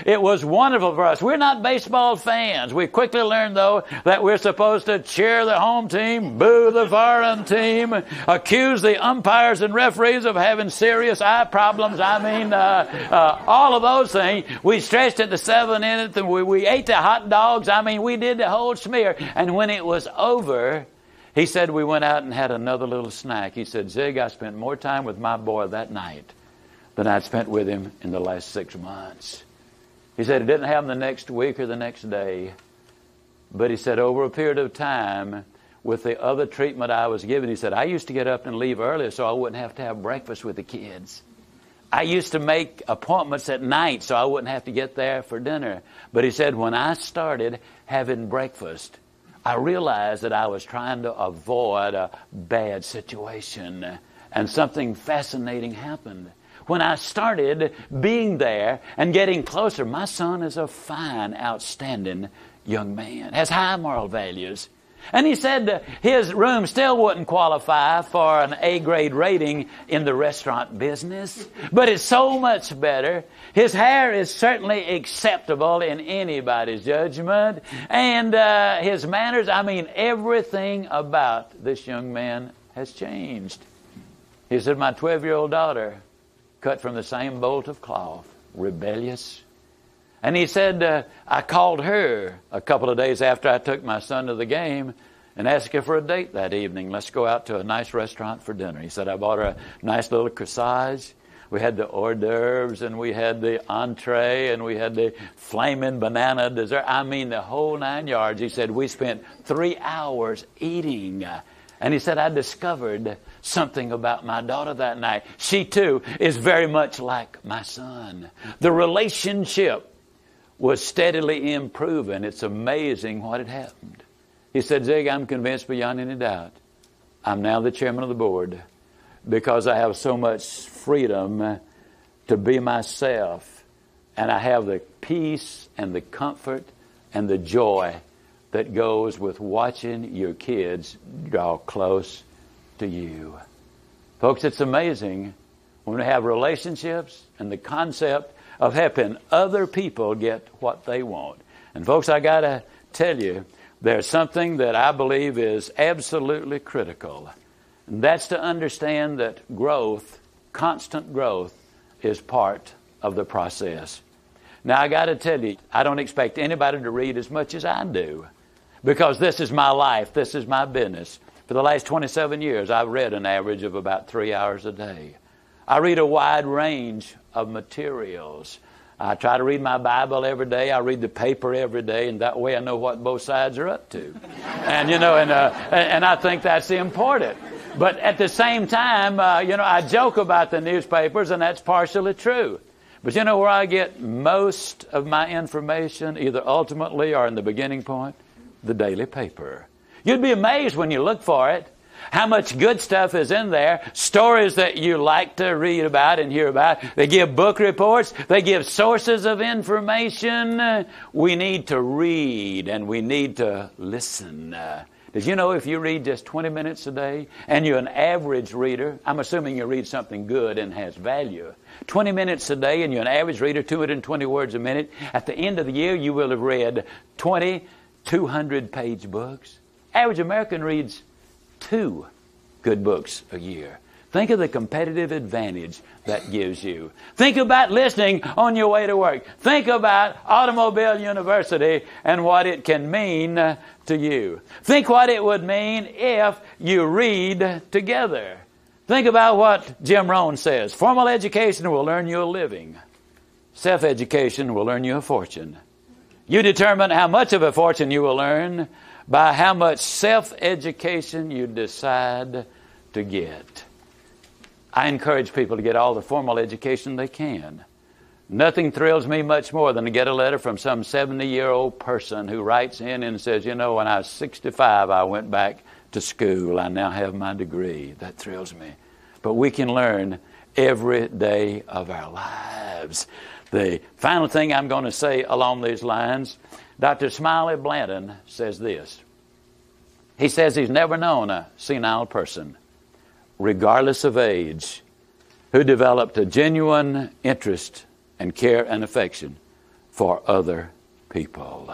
it was wonderful for us. We're not baseball fans. We quickly learned, though, that we're supposed to cheer the home team, boo the foreign team, accuse the umpires and referees of having serious eye problems. All of those things. We stretched at the 7th inning, and we ate the hot dogs. We did the whole smear. And when it was over, he said we went out and had another little snack. He said, Zig, I spent more time with my boy that night than I'd spent with him in the last 6 months. He said it didn't happen the next week or the next day. But he said over a period of time, with the other treatment I was given, he said, I used to get up and leave early so I wouldn't have to have breakfast with the kids. I used to make appointments at night so I wouldn't have to get there for dinner. But he said, when I started having breakfast, I realized that I was trying to avoid a bad situation. And something fascinating happened. when I started being there and getting closer. My son is a fine, outstanding young man, has high moral values. And he said his room still wouldn't qualify for an A-grade rating in the restaurant business, but it's so much better. His hair is certainly acceptable in anybody's judgment. And his manners, I mean, everything about this young man has changed. He said, my 12-year-old daughter, cut from the same bolt of cloth, rebellious. And he said, I called her a couple of days after I took my son to the game and asked her for a date that evening. Let's go out to a nice restaurant for dinner. He said, I bought her a nice little corsage. We had the hors d'oeuvres, and we had the entree, and we had the flaming banana dessert. I mean, the whole 9 yards. He said, we spent 3 hours eating. And he said, I discovered something about my daughter that night. She, too, is very much like my son. The relationship was steadily improving. It's amazing what had happened. He said, Zig, I'm convinced beyond any doubt I'm now the chairman of the board because I have so much freedom to be myself, and I have the peace and the comfort and the joy that goes with watching your kids draw close to you. Folks, it's amazing when we have relationships and the concept of helping other people get what they want. And folks, I got to tell you, there's something that I believe is absolutely critical. And that's to understand that growth, constant growth, is part of the process. Now, I got to tell you, I don't expect anybody to read as much as I do, because this is my life, this is my business. For the last 27 years, I've read an average of about 3 hours a day. I read a wide range of materials. I try to read my Bible every day. I read the paper every day, and that way I know what both sides are up to. And, you know, and I think that's important. But at the same time, I joke about the newspapers, and that's partially true. But you know where I get most of my information, either ultimately or in the beginning point? The daily paper. You'd be amazed when you look for it, how much good stuff is in there, stories that you like to read about and hear about. They give book reports. They give sources of information. We need to read and we need to listen. Did you know if you read just 20 minutes a day and you're an average reader, I'm assuming you read something good and has value, 20 minutes a day and you're an average reader, 220 words a minute, at the end of the year you will have read 20 200-page books. Average American reads 2 good books a year. Think of the competitive advantage that gives you. Think about listening on your way to work. Think about Automobile University and what it can mean to you. Think what it would mean if you read together. Think about what Jim Rohn says. Formal education will earn you a living. Self-education will earn you a fortune. You determine how much of a fortune you will earn by how much self-education you decide to get. I encourage people to get all the formal education they can. Nothing thrills me much more than to get a letter from some 70-year-old person who writes in and says, you know, when I was 65, I went back to school. I now have my degree. That thrills me. But we can learn every day of our lives. The final thing I'm going to say along these lines, Dr. Smiley Blanton says this. He says he's never known a senile person, regardless of age, who developed a genuine interest and care and affection for other people.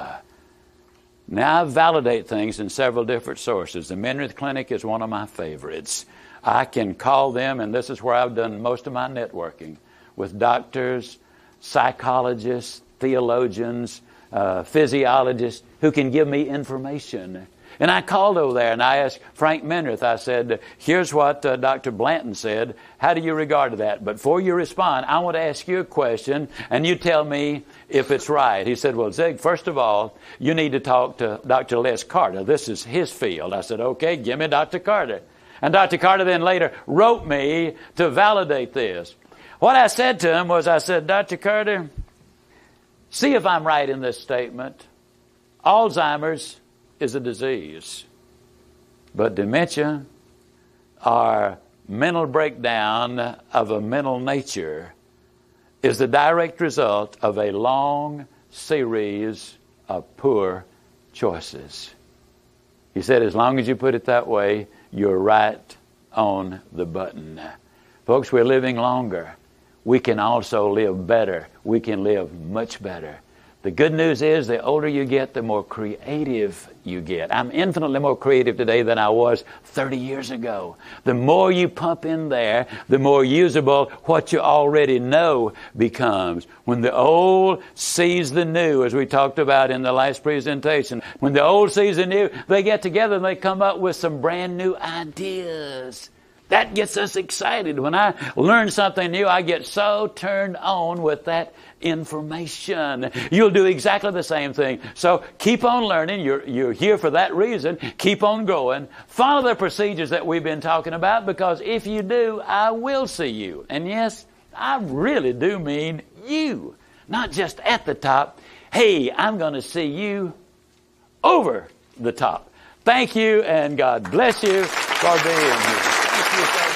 Now, I validate things in several different sources. The Menrith Clinic is one of my favorites. I can call them, and this is where I've done most of my networking, with doctors, psychologists, theologians, physiologists who can give me information. And I called over there and I asked Frank Menrith, I said, here's what Dr. Blanton said. How do you regard to that? But before you respond, I want to ask you a question and you tell me if it's right. He said, well, Zig, first of all, you need to talk to Dr. Les Carter. This is his field. I said, okay, give me Dr. Carter. And Dr. Carter then later wrote me to validate this. What I said to him was, I said, Dr. Carter, see if I'm right in this statement. Alzheimer's is a disease, but dementia or mental breakdown of a mental nature is the direct result of a long series of poor choices. He said, as long as you put it that way, you're right on the button. Folks, we're living longer. We can also live better. We can live much better. The good news is the older you get, the more creative you get. I'm infinitely more creative today than I was 30 years ago. The more you pump in there, the more usable what you already know becomes. When the old sees the new, as we talked about in the last presentation, when the old sees the new, they get together and they come up with some brand new ideas. That gets us excited. When I learn something new, I get so turned on with that information. You'll do exactly the same thing. So keep on learning. You're here for that reason. Keep on growing. Follow the procedures that we've been talking about, because if you do, I will see you. And yes, I really do mean you. Not just at the top. Hey, I'm going to see you over the top. Thank you, and God bless you for being here. Thank you.